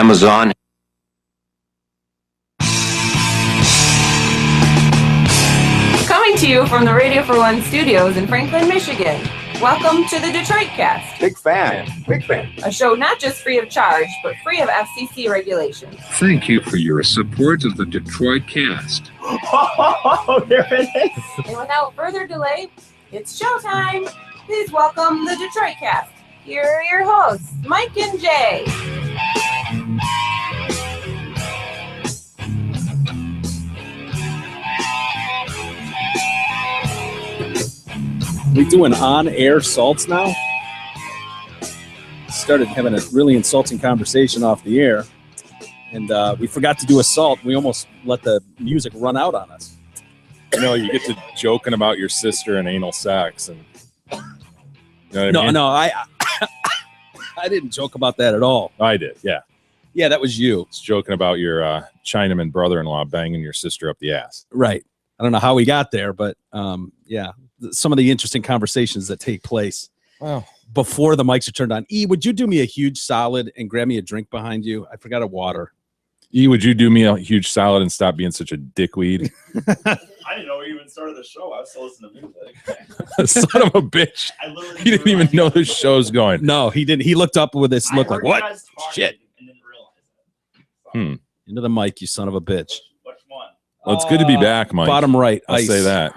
Amazon. Coming to you from the Radio for One studios in Franklin, Michigan. Welcome to the Detroit Cast. Big fan. A show not just free of charge, but free of FCC regulations. Thank you for your support of the Detroit Cast. Oh, there it is. And without further delay, it's showtime. Please welcome the Detroit Cast. Here are your hosts, Mike and Jay. We doing on-air salts now? Started having a really insulting conversation off the air, and we forgot to do a salt. We almost let the music run out on us. You know, you get to joking about your sister and anal sex, and you know what I mean? No, I didn't joke about that at all. I did, yeah. Yeah, that was you. It's joking about your Chinaman brother-in-law banging your sister up the ass. Right. I don't know how we got there, but yeah, some of the interesting conversations that take place before the mics are turned on. E, would you do me a huge solid and grab me a drink behind you? I forgot a water. E, would you do me a huge solid and stop being such a dickweed? I didn't know you even started the show. I was still listening to music. Son of a bitch. He didn't even know the show's going. No, he didn't. He looked up with this look like, what? Shit. And didn't realize it. Into the mic, you son of a bitch. Which one? Well, it's good to be back, Mike. Bottom right. I'll ice. say that.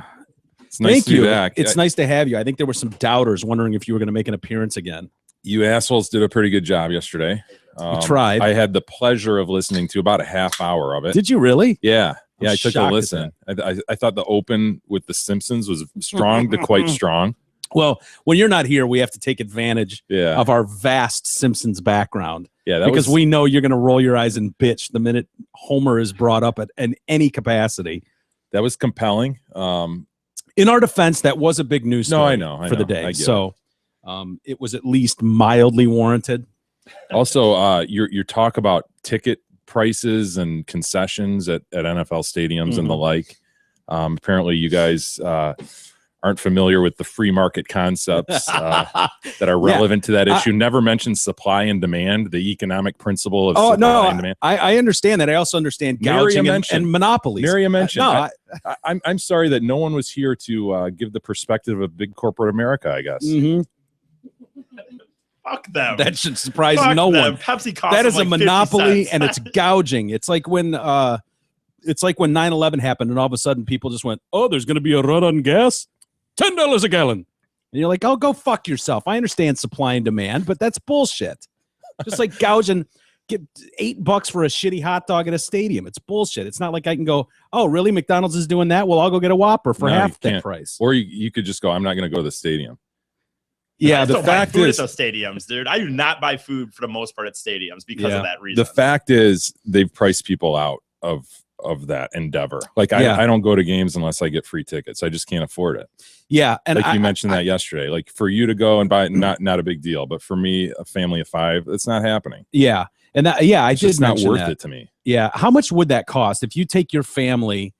It's nice Thank to you. be back. It's nice to have you. I think there were some doubters wondering if you were going to make an appearance again. You assholes did a pretty good job yesterday. You tried. I had the pleasure of listening to about a half hour of it. Did you really? Yeah. I'm I took a shocked at listen. I thought the open with The Simpsons was strong to quite strong. Well, when you're not here, we have to take advantage Yeah. of our vast Simpsons background. Yeah, Because we know you're going to roll your eyes and bitch the minute Homer is brought up in any capacity. that was compelling. In our defense, that was a big news story I know for the I day. get So it was at least mildly warranted. Also, your talk about ticket prices and concessions at NFL stadiums and the like. Apparently, you guys aren't familiar with the free market concepts that are relevant to that issue. Never mentioned supply and demand, the economic principle of supply and demand. I understand that. I also understand gouging and monopolies. Maria mentioned. No, I'm sorry that no one was here to give the perspective of big corporate America, I guess. Fuck them. That should surprise Fuck no them. one. Pepsi costs That is them a like 50 monopoly, cents. and it's gouging. It's like when 9/11 happened, and all of a sudden people just went, "Oh, there's going to be a run on gas, $10 a gallon," and you're like, "Oh, go fuck yourself." I understand supply and demand, but that's bullshit. Just like gouging, get $8 for a shitty hot dog at a stadium. It's bullshit. It's not like I can go, "Oh, really? McDonald's is doing that? Well, I'll go get a Whopper for No, half you that can't. price." Or you could just go, I'm not going to go to the stadium. Yeah, I the don't buy fact food is, at those stadiums, dude. I do not buy food for the most part at stadiums because of that reason. The fact is they've priced people out of that endeavor. Like I don't go to games unless I get free tickets. I just can't afford it. yeah, and Like you mentioned that yesterday. Like for you to go and buy it, not a big deal. But for me, a family of 5, it's not happening. yeah, and that, yeah, I It's did just not mention worth that. it to me. Yeah. How much would that cost if you take your family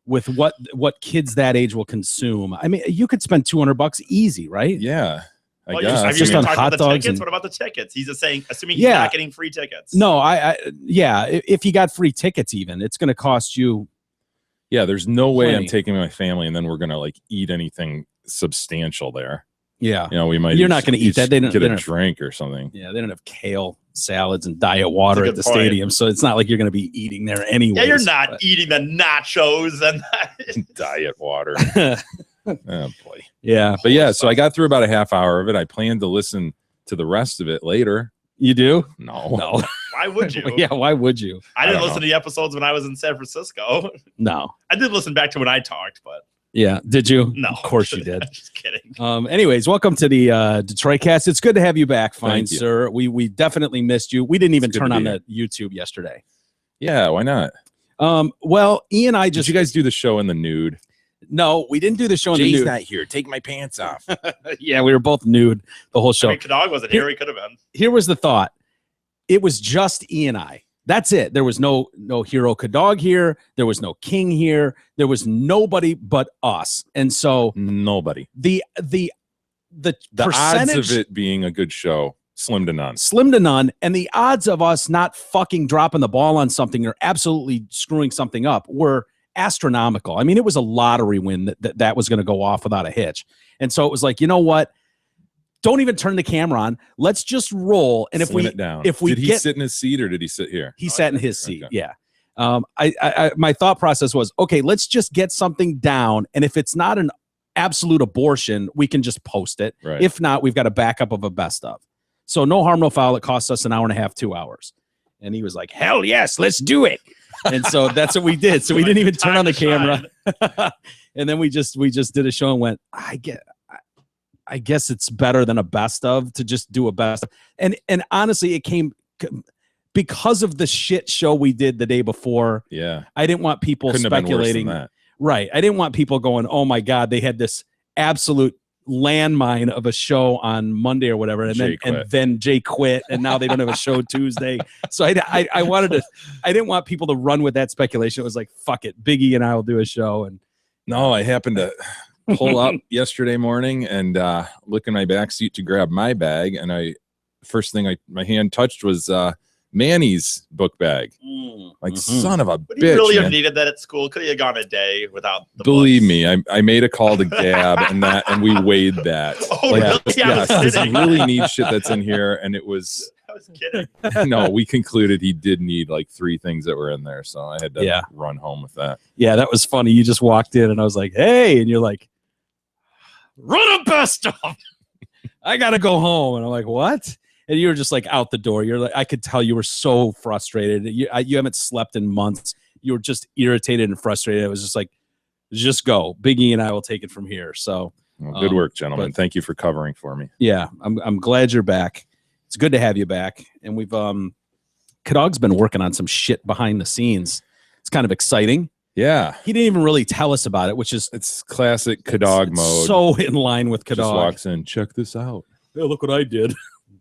with what kids that age will consume? I mean, you could spend $200 easy, right? Yeah. I Well, guess. have you Just even on talked hot about the dogs tickets? and- What about the tickets? He's just saying, assuming he's Yeah. not getting free tickets. No, yeah, if you got free tickets, even it's going to cost you. Yeah, there's no way Plenty. I'm taking my family and then we're gonna like eat anything substantial there. Yeah, You know, we might. You're not gonna eat that. They don't- get they a don't- drink or something. yeah, they don't have kale salads and diet water That's a at the good point. stadium, so it's not like you're going to be eating there anyway. Yeah, you're not eating the nachos and Diet water. Oh boy. Yeah, But yeah, so I got through about a half hour of it. I plan to listen to the rest of it later. you do. No. No, why would you? yeah, why would you? I didn't don't listen to the episodes when I was in San Francisco. No, I did listen back to when I talked, but yeah, did you? no. Of course you did. I'm just kidding. Anyways, welcome to the Detroit Cast. It's good to have you back, fine Thank you. sir. We definitely missed you. We didn't even It's good turn to on be the YouTube yesterday. Yeah, why not? Well, Ian and I Did just you guys do the show in the nude? no, we didn't do the show in the Jay's nude. not here. Take my pants off. Yeah, we were both nude the whole show. I mean, Kadog wasn't here. He could have been. Here was the thought. It was just E and I. That's it. There was no Hero Kadog here. There was no King here. There was nobody but us. And so Nobody. the The odds percentage of it being a good show Slim to none. Slim to none. And the odds of us not fucking dropping the ball on something or absolutely screwing something up were astronomical. I mean, it was a lottery win that was going to go off without a hitch. And so it was like, you know what? Don't even turn the camera on. Let's just roll. And Slim it down. if we did he sit in his seat or did he sit here? He sat in his seat. Okay. Yeah. My thought process was, okay, let's just get something down. And if it's not an absolute abortion, we can just post it. Right. If not, we've got a backup of a best of. So no harm, no foul. It cost us an hour and a half, 2 hours. And he was like, hell yes, let's do it. And so that's what we did. So we didn't even turn on the camera. And then we just did a show and went, I guess it's better than a best of to just do a best of. And honestly, it came because of the shit show we did the day before. Yeah. I didn't want people Couldn't speculating. have been worse than that. Right. I didn't want people going, oh my God, they had this absolute landmine of a show on Monday or whatever. And then Jay quit and now they don't have a show Tuesday. So I wanted to, I didn't want people to run with that speculation. It was like, fuck it. Biggie and I will do a show. And no, I happened to pull up yesterday morning and look in my back seat to grab my bag. And first thing my hand touched was Manny's book bag. Like, son of a Would bitch. you really man. have needed that at school? Could have gone a day without the Believe books. me, I made a call to Gab and we weighed that. Oh, really? I was Yes, this kidding. really neat shit that's in here. And it was, I was kidding. no, we concluded he did need like 3 things that were in there. So I had to run home with that. yeah, that was funny. You just walked in and I was like, hey, and you're like, run a best of. I got to go home. And I'm like, what? And you were just like out the door. You're like, I could tell you were so frustrated. You haven't slept in months. You were just irritated and frustrated. It was just like, just go. Biggie and I will take it from here. So Well, good work, gentlemen. Thank you for covering for me. yeah, I'm glad you're back. It's good to have you back. And we've Kadog's been working on some shit behind the scenes. It's kind of exciting. Yeah. He didn't even really tell us about it, which is It's classic Kadog it's mode. so in line with Just Kadog. walks in, check this out. Yeah, look what I did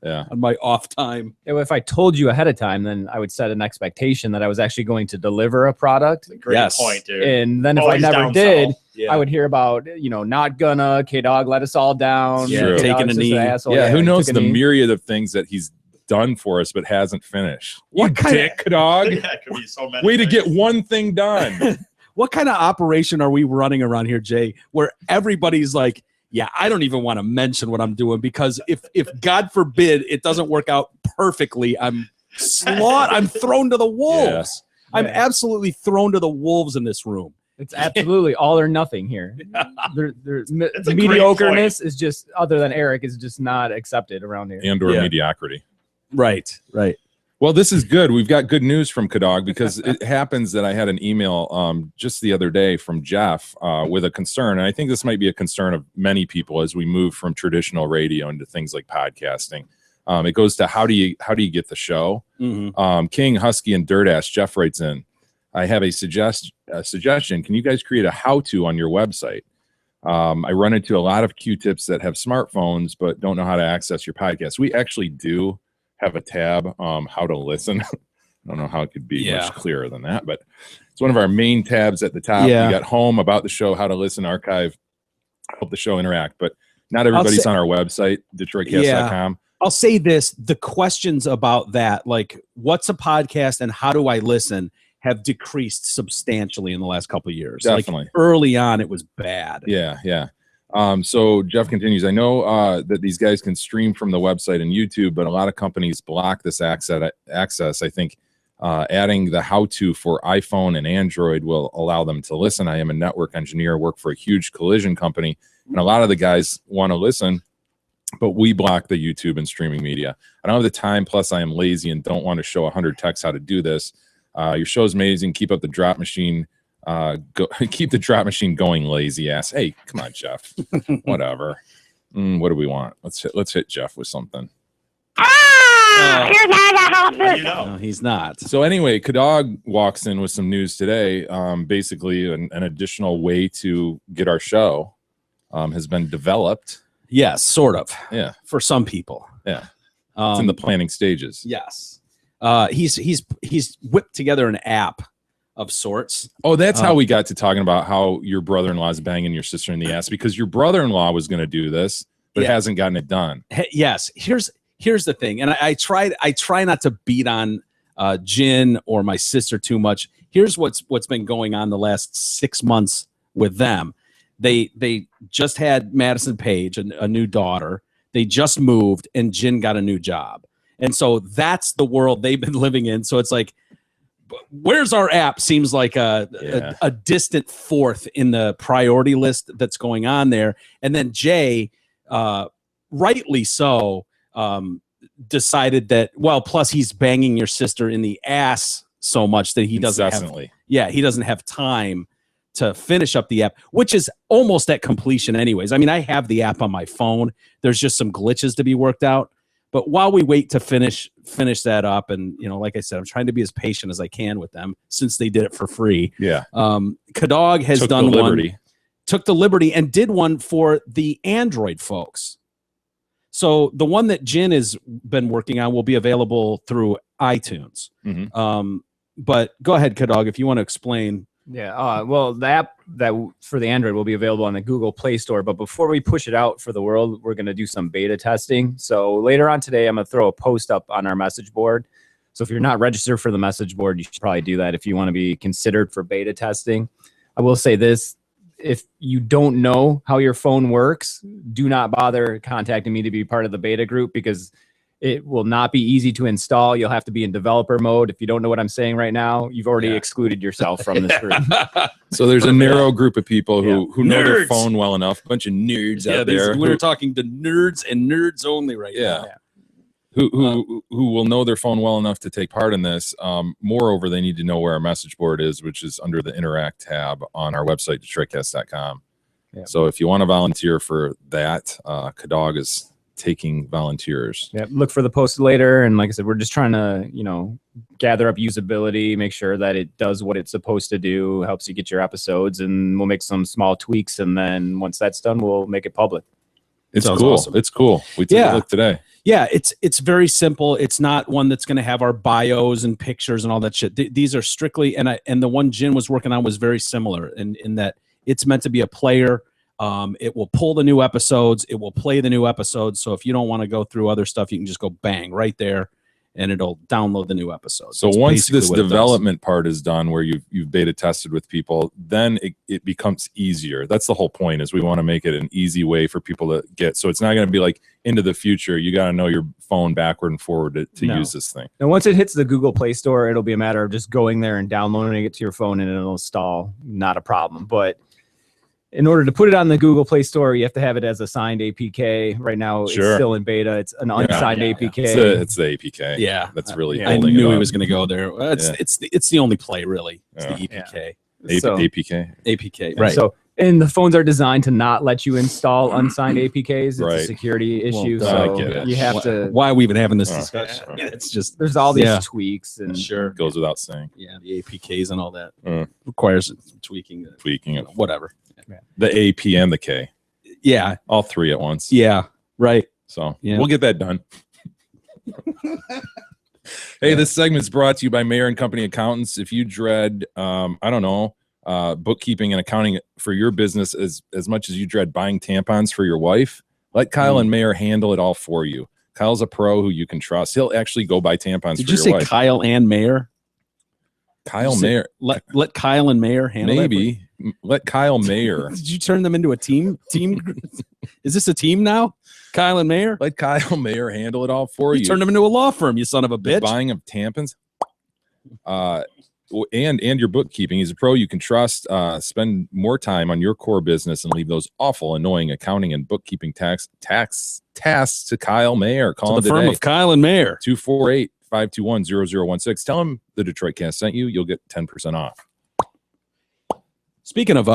Yeah. on my off time. If I told you ahead of time, then I would set an expectation that I was actually going to deliver a product. Great Yes. point, dude. And then if I Always never down did, south. Yeah. I would hear about, not gonna, K-Dog let us all down. Yeah, True. K-Dog's taking a just knee. an asshole. Yeah, who he knows took a the knee. myriad of things that he's done for us but hasn't finished. What You kind of- dick, Kadog. Yeah, it could be so many Way to things. get one thing done. What kind of operation are we running around here, Jay, where everybody's like, yeah, I don't even want to mention what I'm doing because if God forbid it doesn't work out perfectly, I'm thrown to the wolves. Yeah. I'm absolutely thrown to the wolves in this room. It's absolutely all or nothing here. It's a great Mediocreness is just, other than Eric, is just not accepted around here. And or Yeah. mediocrity. Right. Well, this is good. We've got good news from Kadog because it happens that I had an email just the other day from Jeff with a concern. And I think this might be a concern of many people as we move from traditional radio into things like podcasting. It goes to how do you get the show? Mm-hmm. King, Husky, and Dirtass, Jeff writes in, I have a suggestion. Can you guys create a how-to on your website? I run into a lot of Q-tips that have smartphones but don't know how to access your podcast. We actually do have a tab, how to listen. I don't know how it could be much clearer than that, but it's one of our main tabs at the top. Yeah. We got home, about the show, how to listen, archive, help the show interact. But not everybody's on our website, DetroitCast.com. I'll say this, the questions about that, like what's a podcast and how do I listen, have decreased substantially in the last couple of years. Definitely. Like early on, it was bad. Yeah. So Jeff continues, I know that these guys can stream from the website and YouTube, but a lot of companies block this access. I think adding the how-to for iPhone and Android will allow them to listen. I am a network engineer, work for a huge collision company, and a lot of the guys want to listen, but we block the YouTube and streaming media. I don't have the time, plus I am lazy and don't want to show 100 techs how to do this. Your show is amazing. Keep up the drop machine. Keep the drop machine going, lazy ass. Hey, come on, Jeff. Whatever. What do we want? Let's hit Jeff with something. You're not a How do helper. you know? No, he's not. So anyway, Kadog walks in with some news today. Basically, an additional way to get our show has been developed. Yes, sort of. Yeah, For some people. yeah. It's in the planning stages. Yes. He's whipped together an app of sorts. Oh, that's how we got to talking about how your brother-in-law is banging your sister in the ass, because your brother-in-law was going to do this, but Yeah. hasn't gotten it done. Yes. here's the thing, and I try not to beat on Jen or my sister too much. Here's what's been going on the last 6 months with them. They just had Madison Page, a new daughter. They just moved, and Jen got a new job. And so that's the world they've been living in. So it's like, where's our app? Seems like a distant fourth in the priority list that's going on there. And then Jay, rightly so, decided that, well, plus he's banging your sister in the ass so much that he doesn't have time to finish up the app, which is almost at completion anyways. I mean, I have the app on my phone. There's just some glitches to be worked out. But while we wait to finish that up, and like I said, I'm trying to be as patient as I can with them since they did it for free. Yeah. Kadog has took the liberty and did one for the Android folks. So the one that Jen has been working on will be available through iTunes. Mm-hmm. But go ahead, Kadog, if you want to explain. Yeah. Well, the app that for the Android will be available on the Google Play Store. But before we push it out for the world, we're going to do some beta testing. So later on today, I'm going to throw a post up on our message board. So if you're not registered for the message board, you should probably do that if you want to be considered for beta testing. I will say this. If you don't know how your phone works, do not bother contacting me to be part of the beta group, because it will not be easy to install. You'll have to be in developer mode. If you don't know what I'm saying right now, you've already excluded yourself from this group. So there's a narrow group of people who know their Nerds. phone well enough, a bunch of nerds out there. We're talking to nerds and nerds only right now. Who will know their phone well enough to take part in this. Moreover, they need to know where our message board is, which is under the Interact tab on our website, DetroitCast.com. Yeah. So if you want to volunteer for that, Kadog is taking volunteers. Yeah, look for the post later. And like I said, we're just trying to, gather up usability, make sure that it does what it's supposed to do, helps you get your episodes, and we'll make some small tweaks. And then once that's done, we'll make it public. It's Sounds cool. awesome. It's cool. We took a look today. Yeah, it's very simple. It's not one that's going to have our bios and pictures and all that shit. These are strictly, and the one Jen was working on was very similar in that it's meant to be a player. It will pull the new episodes. It will play the new episodes. So if you don't want to go through other stuff, you can just go bang right there, and it'll download the new episodes. So once this development part is done, where you've beta tested with people, then it becomes easier. That's the whole point, is we want to make it an easy way for people to get. So it's not going to be like into the future, you got to know your phone backward and forward to use this thing. And once it hits the Google Play Store, it'll be a matter of just going there and downloading it to your phone, and it'll install. Not a problem. But in order to put it on the Google Play Store, you have to have it as a signed APK. Right now, it's still in beta. It's an unsigned APK. It's the APK. Yeah, that's really. I knew he was going to go there. It's the only play really. It's the EPK. APK. Right. So, and the phones are designed to not let you install unsigned APKs. It's a security issue. Well, so you have to. Why are we even having this discussion? It's just there's all these tweaks and goes without saying. Yeah, the APKs and all that requires some tweaking. Whatever. The A, P, and the K. Yeah. All three at once. Yeah. Right. So we'll get that done. Hey, this segment is brought to you by Mayer and Company Accountants. If you dread, bookkeeping and accounting for your business as much as you dread buying tampons for your wife, let Kyle and Mayer handle it all for you. Kyle's a pro who you can trust. He'll actually go buy tampons Did for you your say wife. Kyle and Mayer? Kyle Mayer. Let Kyle and Mayer handle it. Maybe. Let Kyle Mayer. Did you turn them into a team? Is this a team now? Kyle and Mayer? Let Kyle Mayer handle it all for you. You turned them into a law firm, you son of a bitch. The buying of tampons. And your bookkeeping. He's a pro you can trust. Spend more time on your core business and leave those awful, annoying accounting and bookkeeping tasks to Kyle Mayer. Call him the firm of Kyle and Mayer. 248-521-0016. Tell him the Detroit Cast sent you. You'll get 10% off. Speaking of,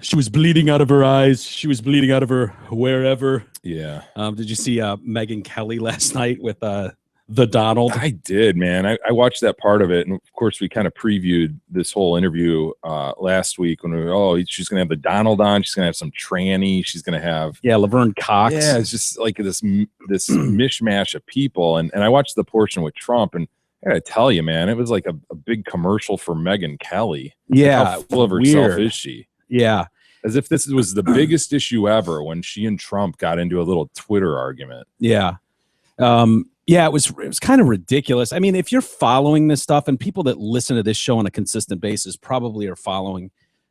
she was bleeding out of her eyes. She was bleeding out of her wherever. Yeah. Did you see Megyn Kelly last night with the Donald? I did, man. I watched that part of it. And of course, we kind of previewed this whole interview last week when we were, she's going to have the Donald on. She's going to have some tranny. She's going to have. Yeah, Laverne Cox. Yeah, it's just like this mishmash of people. And I watched the portion with Trump, and I gotta tell you, man, it was like a big commercial for Megyn Kelly. Yeah. How full of herself is she? Yeah. As if this was the biggest issue ever when she and Trump got into a little Twitter argument. Yeah. Yeah, it was kind of ridiculous. I mean, if you're following this stuff, and people that listen to this show on a consistent basis probably are following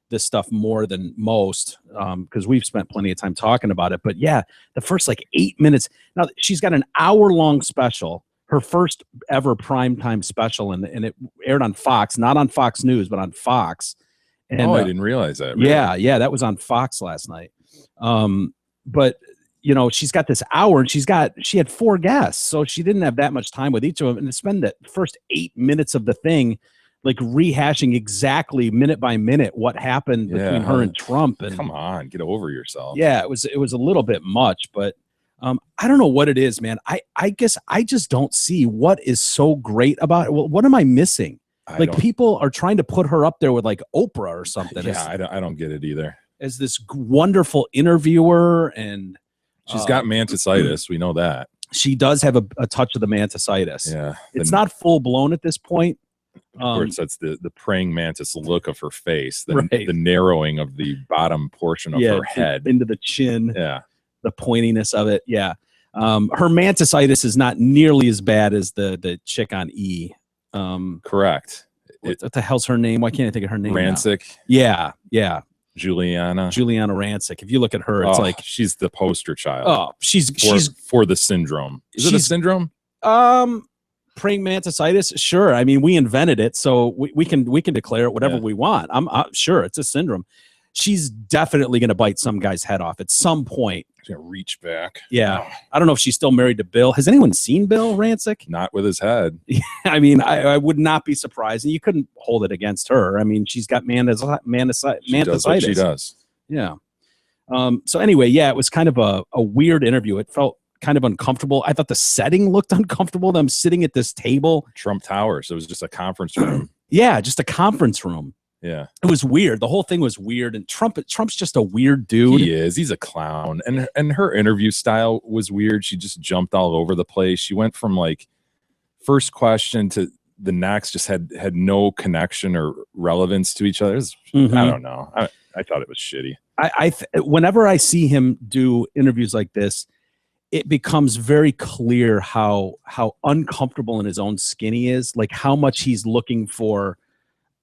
this stuff more than most, because we've spent plenty of time talking about it. But yeah, the first like 8 minutes. Now she's got an hour-long special, her first ever primetime special, and it aired on Fox, not on Fox News, but on Fox. And, I didn't realize that. Really. Yeah, that was on Fox last night. But you know, she's got this hour, and she had 4 guests, so she didn't have that much time with each of them. And to spend the first 8 minutes of the thing, like rehashing exactly minute by minute what happened between her and Trump. And come on, get over yourself. Yeah, it was a little bit much, but I don't know what it is, man. I guess I just don't see what is so great about it. Well, what am I missing? People are trying to put her up there with like Oprah or something. Yeah, I don't get it either. As this wonderful interviewer, and she's got manticitis. We know that. She does have a touch of the manticitis. Yeah. It's not full blown at this point. Of course, that's the praying mantis look of her face, Right. the narrowing of the bottom portion of her head. Into the chin. Yeah. The pointiness of it. Yeah. Her manticitis is not nearly as bad as the chick on E. Correct. What the hell's her name? Why can't I think of her name? Rancic. Now? Yeah. Juliana Rancic. If you look at her, it's like she's the poster child. Oh, she's for the syndrome. Is it a syndrome? Praying mantis. Sure. I mean, we invented it, so we can declare it whatever we want. I'm sure it's a syndrome. She's definitely going to bite some guy's head off at some point. She's going to reach back. Yeah. I don't know if she's still married to Bill. Has anyone seen Bill Rancic? Not with his head. I mean, I would not be surprised. And you couldn't hold it against her. I mean, she's got manticitis. She does. Yeah. So anyway, yeah, it was kind of a weird interview. It felt kind of uncomfortable. I thought the setting looked uncomfortable. Them sitting at this table. Trump Tower. So it was just a conference room. Yeah, just a conference room. Yeah. It was weird. The whole thing was weird. And Trump's just a weird dude. He is. He's a clown. And her interview style was weird. She just jumped all over the place. She went from like first question to the next, just had no connection or relevance to each other. I don't know. I thought it was shitty. Whenever I see him do interviews like this, it becomes very clear how uncomfortable in his own skin he is, like how much he's looking for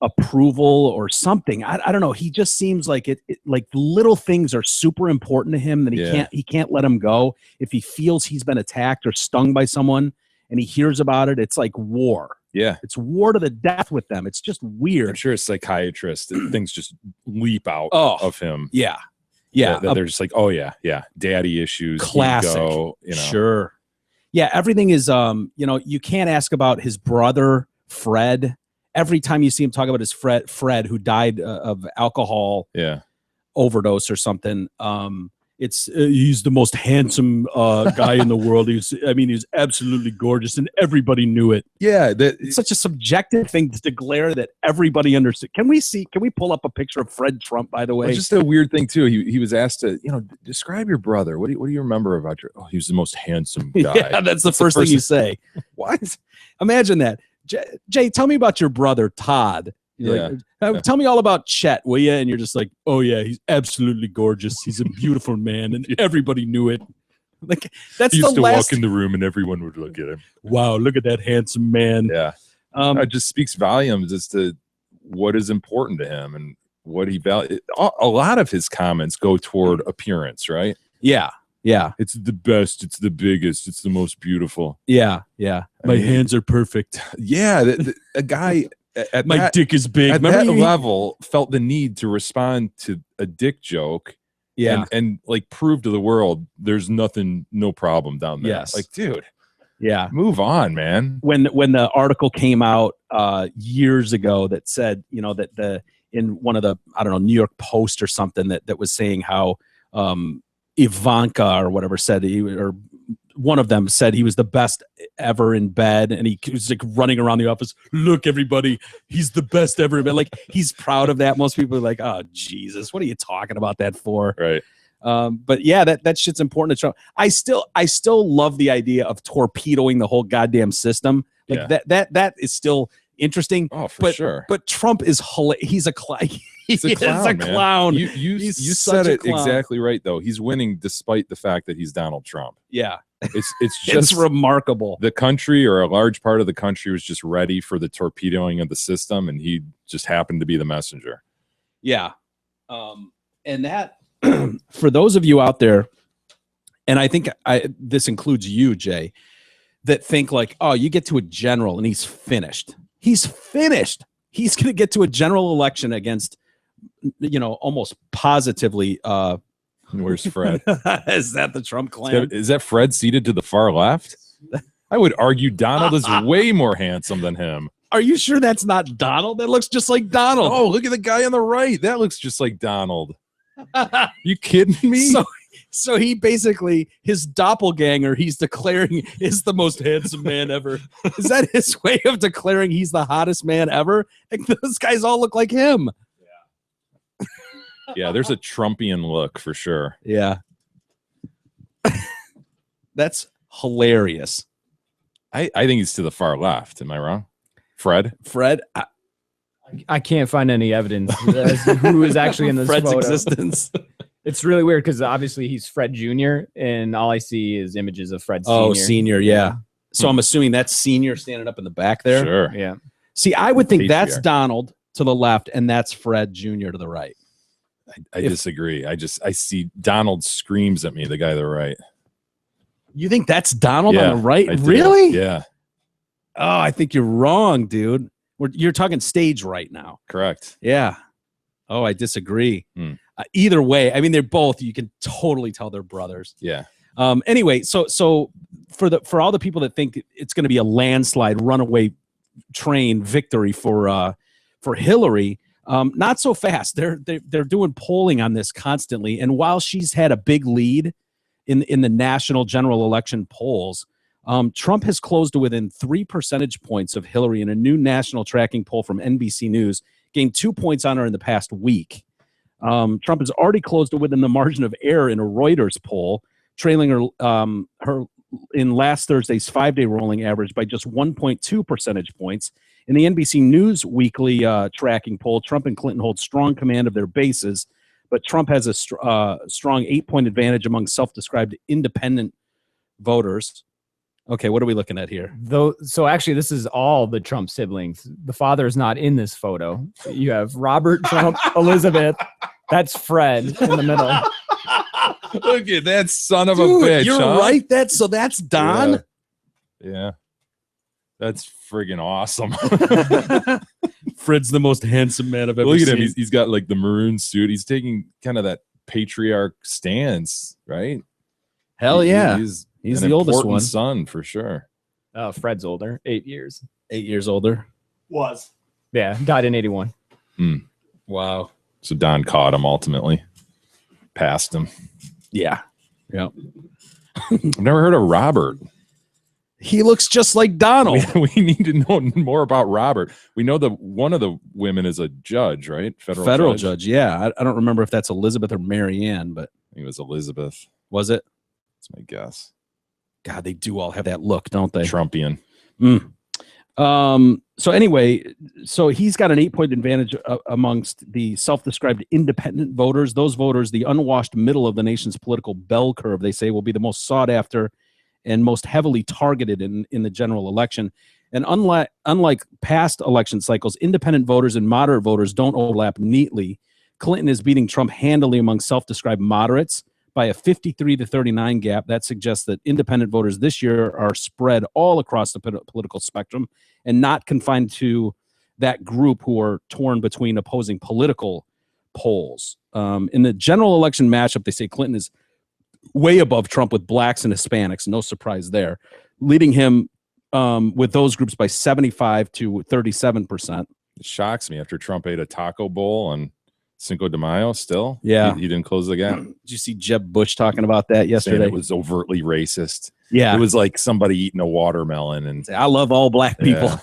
approval or something. I don't know. He just seems like it like little things are super important to him that he can't let him go. If he feels he's been attacked or stung by someone and he hears about it, it's like war. Yeah. It's war to the death with them. It's just weird. I'm sure a psychiatrist, things just leap out of him. Yeah. Yeah. That they're just like, oh yeah. Daddy issues. Classic. Ego, Sure. Yeah. Everything is, you can't ask about his brother, Fred. Every time you see him talk about his Fred, who died of alcohol overdose or something, it's he's the most handsome guy in the world. He's absolutely gorgeous, and everybody knew it. Yeah, it's such a subjective thing to declare that everybody understood. Can we pull up a picture of Fred Trump? By the way, it's just a weird thing too. He was asked to describe your brother. What do you remember about your? Oh, he was the most handsome guy. Yeah, that's the first thing you say. What? Imagine that. Jay, tell me about your brother, Todd. Tell me all about Chet, will you? And you're just like, oh, yeah, he's absolutely gorgeous. He's a beautiful man, and everybody knew it. Like that's he used the to last... walk in the room, and everyone would look at him. Wow, look at that handsome man. Yeah. It just speaks volumes as to what is important to him and what he values. A lot of his comments go toward appearance, right? Yeah. Yeah. It's the best. It's the biggest. It's the most beautiful. Yeah. Yeah. My hands are perfect. Yeah. A guy at my dick is big. At that level felt the need to respond to a dick joke. Yeah. And like prove to the world there's no problem down there. Yes. Like, dude. Yeah. Move on, man. When the article came out years ago that said, that in one of the, I don't know, New York Post or something that was saying how Ivanka or whatever said or one of them said he was the best ever in bed, and he was like running around the office. Look, everybody, he's the best ever in bed. Like he's proud of that. Most people are like, "Oh Jesus, what are you talking about that for?" Right. But yeah, that shit's important to Trump. I still love the idea of torpedoing the whole goddamn system. Like that is still interesting. Oh, for sure. But Trump is He's a He clown, is a man. clown. You He's said such a it clown. exactly right, though. He's winning despite the fact that he's Donald Trump. Yeah, It's it's just remarkable. the country, or a large part of the country, was just ready for the torpedoing of the system, and he just happened to be the messenger. Yeah. And that, for those of you out there, and I think this includes you, Jay, that think like, oh, you get to a general and he's finished. He's finished. He's going to get to a general election against, almost positively. Where's Fred? Is that the Trump clan? Is that Fred seated to the far left? I would argue Donald is way more handsome than him. Are you sure that's not Donald? That looks just like Donald. Oh, look at the guy on the right. That looks just like Donald. You kidding me? So he basically, his doppelganger, he's declaring is the most handsome man ever. Is that his way of declaring he's the hottest man ever? Like, those guys all look like him. Yeah, there's a Trumpian look for sure. Yeah. That's hilarious. I think he's to the far left. Am I wrong? Fred? I can't find any evidence as to who is actually in this Fred's photo. existence. It's really weird because obviously he's Fred Jr. and all I see is images of Fred Sr. Oh, senior, yeah. So I'm assuming that's senior standing up in the back there. Sure. Yeah. See, I would think that's Patriarch. Donald to the left and that's Fred Jr. to the right. I disagree. I see Donald screams at me, the guy to the right. You think that's Donald Yeah, on the right? I do. Really? Yeah, Oh, I think you're wrong, dude. You're talking stage right now. correct. Yeah. Oh, I disagree. Hmm. Either way, I mean, they're both. You can totally tell they're brothers. Yeah. Anyway, so for all the people that think it's going to be a landslide, runaway train victory for Hillary, not so fast. They're doing polling on this constantly, and while she's had a big lead in the national general election polls, Trump has closed to within 3 percentage points of Hillary in a new national tracking poll from NBC News, gained 2 points on her in the past week. Trump has already closed to within the margin of error in a Reuters poll, trailing her in last Thursday's 5-day rolling average by just 1.2 percentage points. In the NBC News weekly tracking poll, Trump and Clinton hold strong command of their bases, but Trump has a strong 8-point advantage among self-described independent voters. Okay, what are we looking at here? So actually, this is all the Trump siblings. The father is not in this photo. You have Robert Trump, Elizabeth. That's Fred in the middle. Look at that son of a Dude, bitch. you're huh? right. That's Don. Yeah. That's friggin' awesome. Fred's the most handsome man I've ever Look at seen. him. He's got like the maroon suit. He's taking kind of that patriarch stance, right? Hell yeah. He's He's an the oldest important one. son for sure. Fred's older, 8 years. 8 years older. Was. Yeah, died in 81. Wow. So Don caught him ultimately, passed him. Yeah. Yeah. I've never heard of Robert. He looks just like Donald. We need to know more about Robert. We know that one of the women is a judge, right? Federal judge. Yeah. I don't remember if that's Elizabeth or Mary Ann, but I think it was Elizabeth. was it? That's my guess. God, they do all have that look, don't they? Trumpian. So anyway, so he's got an 8-point advantage amongst the self-described independent voters. Those voters, the unwashed middle of the nation's political bell curve, they say will be the most sought after and most heavily targeted in the general election. And unlike past election cycles, independent voters and moderate voters don't overlap neatly. Clinton is beating Trump handily among self-described moderates by a 53-39 gap. That suggests that independent voters this year are spread all across the political spectrum and not confined to that group who are torn between opposing political polls. In the general election matchup, they say Clinton is way above Trump with blacks and Hispanics. No surprise there, leading him with those groups by 75 to 37%. It shocks me after Trump ate a taco bowl on Cinco de Mayo still. Yeah. He didn't close the gap. Did you see Jeb Bush talking about that Saying yesterday? it was overtly racist. Yeah. It was like somebody eating a watermelon and I love all black people. Yeah.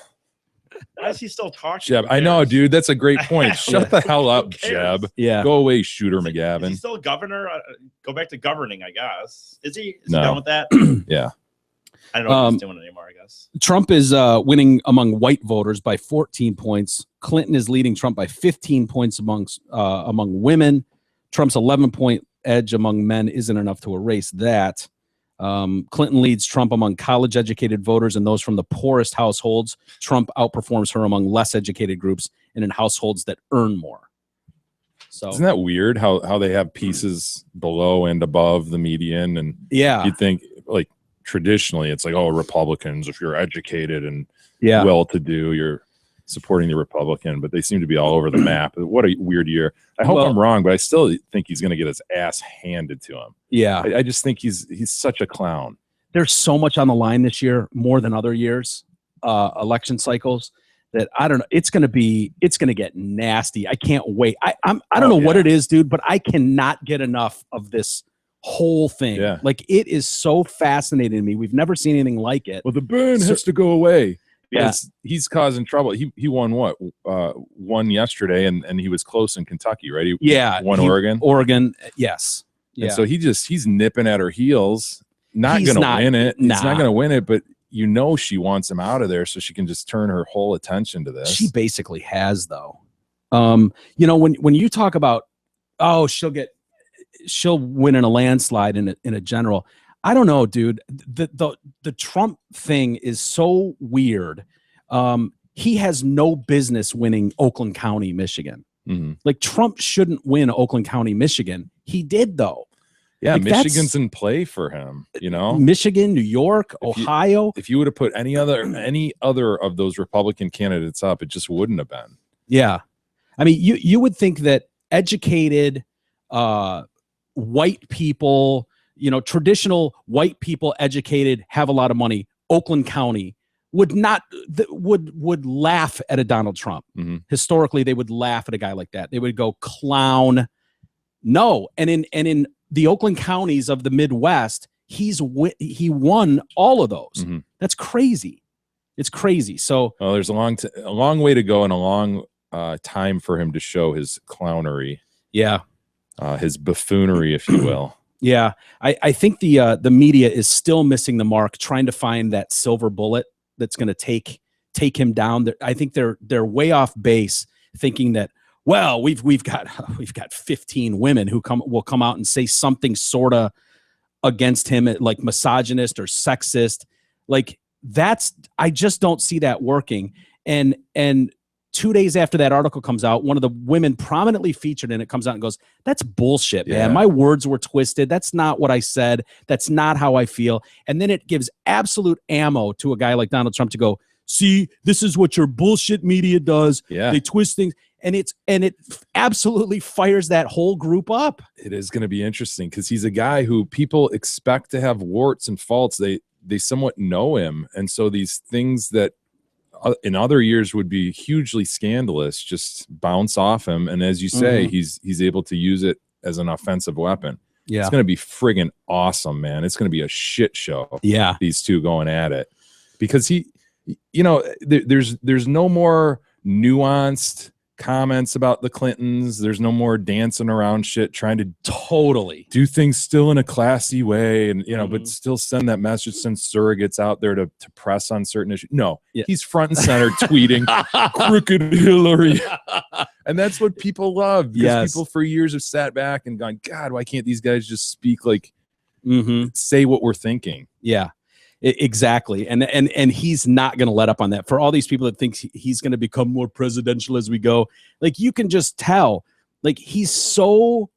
Why is he still talking? Jeb, Who I know, cares? dude. That's a great point. Shut the hell up, Who cares? Jeb. Yeah. Go away, Shooter Is he McGavin. still governor? Go back to governing, I guess. Is he No. done with that? Yeah. I don't know what he's doing anymore, I guess. Trump is winning among white voters by 14 points. Clinton is leading Trump by 15 points among women. Trump's 11-point edge among men isn't enough to erase that. Clinton leads Trump among college-educated voters and those from the poorest households. Trump outperforms her among less educated groups and in households that earn more. So Isn't that weird how they have pieces below and above the median? And yeah, you'd think, like, traditionally it's like, oh, Republicans, if you're educated and yeah. well-to-do, you're supporting the Republican, but they seem to be all over the map. What a weird year. I hope Well- I'm wrong, but I still think he's going to get his ass handed to him. Yeah. I just think he's such a clown. There's so much on the line this year, more than other years, election cycles, that I don't know. It's going to get nasty. I can't wait. I don't know what it is, dude, but I cannot get enough of this whole thing. Yeah. Like, it is so fascinating to me. We've never seen anything like it. Well, the burn So- has to go away. Yeah. He's causing trouble. He won what? Won yesterday, and he was close in Kentucky, right? He won Oregon. Oregon, yes. Yeah. And so he's nipping at her heels. He's Gonna not- win it. He's nah. not gonna win it, but she wants him out of there so she can just turn her whole attention to this. She basically has, though. When you talk about, oh, she'll win in a landslide in a general. I don't know, dude. The Trump thing is so weird. He has no business winning Oakland County, Michigan. Mhm. Like, Trump shouldn't win Oakland County, Michigan. He did, though. Yeah, Like, that's- Michigan's in play for him, you know? Michigan, New York, If you- Ohio. If you would have put any other of those Republican candidates up, it just wouldn't have been. Yeah. I mean, you would think that educated white people, traditional white people, educated, have a lot of money, Oakland County would laugh at a Donald Trump. Mhm. Historically, they would laugh at a guy like that. They would go, clown. No. And in the Oakland counties of the Midwest, he won all of those. Mhm. That's crazy. It's crazy. So Well, there's a long way to go and a long time for him to show his clownery, yeah. his buffoonery, if you will. Yeah, I think the media is still missing the mark, trying to find that silver bullet that's going to take him down. I think they're way off base, thinking that, well, we've got 15 women who will come out and say something sort of against him, like misogynist or sexist. Like, I just don't see that working. And 2 days after that article comes out, one of the women prominently featured in it comes out and goes, "That's bullshit, man. Yeah. My words were twisted. That's not what I said. That's not how I feel." And then it gives absolute ammo to a guy like Donald Trump to go, "See, this is what your bullshit media does. Yeah. They twist things." And it absolutely fires that whole group up. It is going to be interesting because he's a guy who people expect to have warts and faults. They somewhat know him. And so these things that in other years would be hugely scandalous just bounce off him. And as you say, he's able to use it as an offensive weapon. Yeah. It's going to be friggin' awesome, man. It's going to be a shit show. Yeah. These two going at it because there's no more nuanced comments about the Clintons. There's no more dancing around shit, trying to Totally. do things still in a classy way and but still send that message, send surrogates out there to press on certain issues. No, Yeah. he's front and center tweeting crooked Hillary. And that's what people love. Because Yes. people for years have sat back and gone, God, why can't these guys just speak like say what we're thinking? Yeah. Exactly. And he's not going to let up on that. For all these people that think he's going to become more presidential as we go, like, you can just tell, like, he's so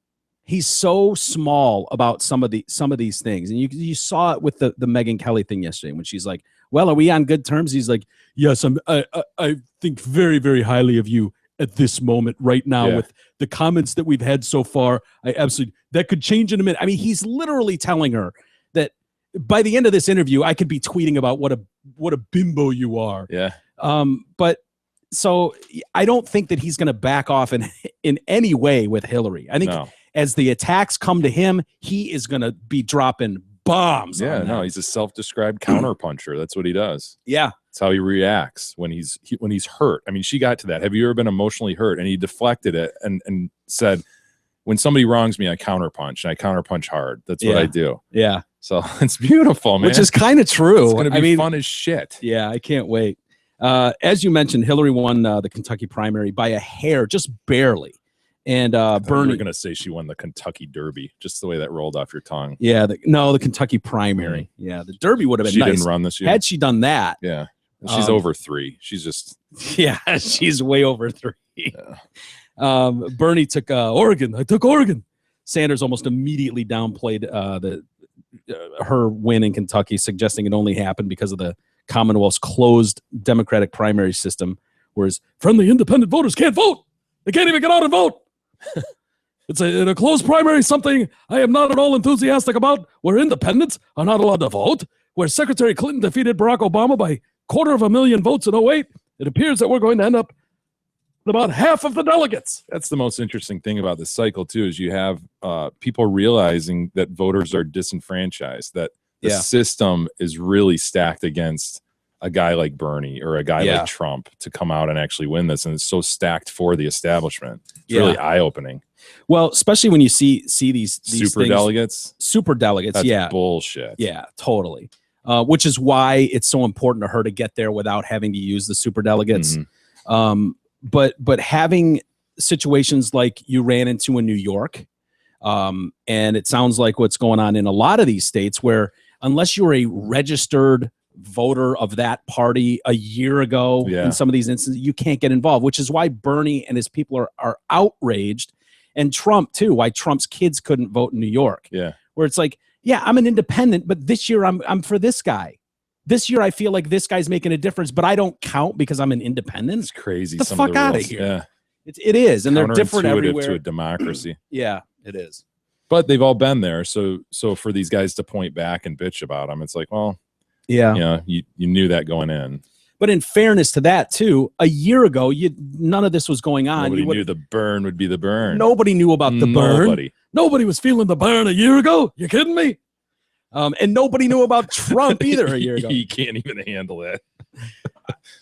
small about some of these things. And you saw it with the Megyn Kelly thing yesterday when she's like, "Well, are we on good terms?" He's like, "Yes, I think very, very highly of you at this moment right now Yeah. with the comments that we've had so far. That could change in a minute." I mean, he's literally telling her that by the end of this interview, I could be tweeting about what a bimbo you are. Yeah. But so I don't think that he's going to back off in any way with Hillary. I think No. as the attacks come to him, he is going to be dropping bombs. Yeah, on no, them. he's a self-described counterpuncher. That's what he does. Yeah. That's how he reacts when he's hurt. I mean, she got to that. Have you ever been emotionally hurt? And he deflected it and said, when somebody wrongs me, I counterpunch, and I counterpunch hard. That's what Yeah. I do. Yeah. So it's beautiful, man. which is kind of true. it's going to be I mean, fun as shit. yeah, I can't wait. As you mentioned, Hillary won the Kentucky primary by a hair, just barely. And Bernie, You're going to say she won the Kentucky Derby, just the way that rolled off your tongue. yeah, the Kentucky primary. Yeah, the Derby would have been She nice. didn't run this year. Had she done that, Yeah. She's over 3. She's just yeah, she's way over 3. Bernie took Oregon. I took Oregon. Sanders almost immediately downplayed her win in Kentucky, suggesting it only happened because of the Commonwealth's closed Democratic primary system, whereas friendly independent voters can't vote. They can't even get out and vote. It's in a closed primary, something I am not at all enthusiastic about, where independents are not allowed to vote, where Secretary Clinton defeated Barack Obama by 250,000 votes in 08. It appears that we're going to end up with about half of the delegates. that's the most interesting thing about this cycle too, is you have people realizing that voters are disenfranchised, that the Yeah. system is really stacked against a guy like Bernie or a guy Yeah. like Trump to come out and actually win this, and it's so stacked for the establishment. It's Yeah. really eye-opening. Well, especially when you see these Super things, delegates, super delegates. that's Yeah, bullshit. yeah, totally. Which is why it's so important to her to get there without having to use the super delegates. Mhm. But having situations like you ran into in New York, and it sounds like what's going on in a lot of these states, where unless you're a registered voter of that party a year ago, Yeah. in some of these instances, you can't get involved, which is why Bernie and his people are outraged, and Trump too, why Trump's kids couldn't vote in New York. Yeah. Where it's like, yeah, I'm an independent, but this year I'm for this guy. This year I feel like this guy's making a difference, but I don't count because I'm an independent. It's crazy. The some fuck of the outta rules. here. Yeah. It is, and they're different Counterintuitive everywhere. to a democracy. Yeah, it is. But they've all been there. So for these guys to point back and bitch about them, it's like, well, Yeah. you know, you knew that going in. But in fairness to that too, a year ago, none of this was going on. Nobody You would- knew the burn would be the burn. Nobody knew about the burn. Nobody. Nobody was feeling the burn a year ago. You kidding me? And nobody knew about Trump either a year ago. You can't even handle that.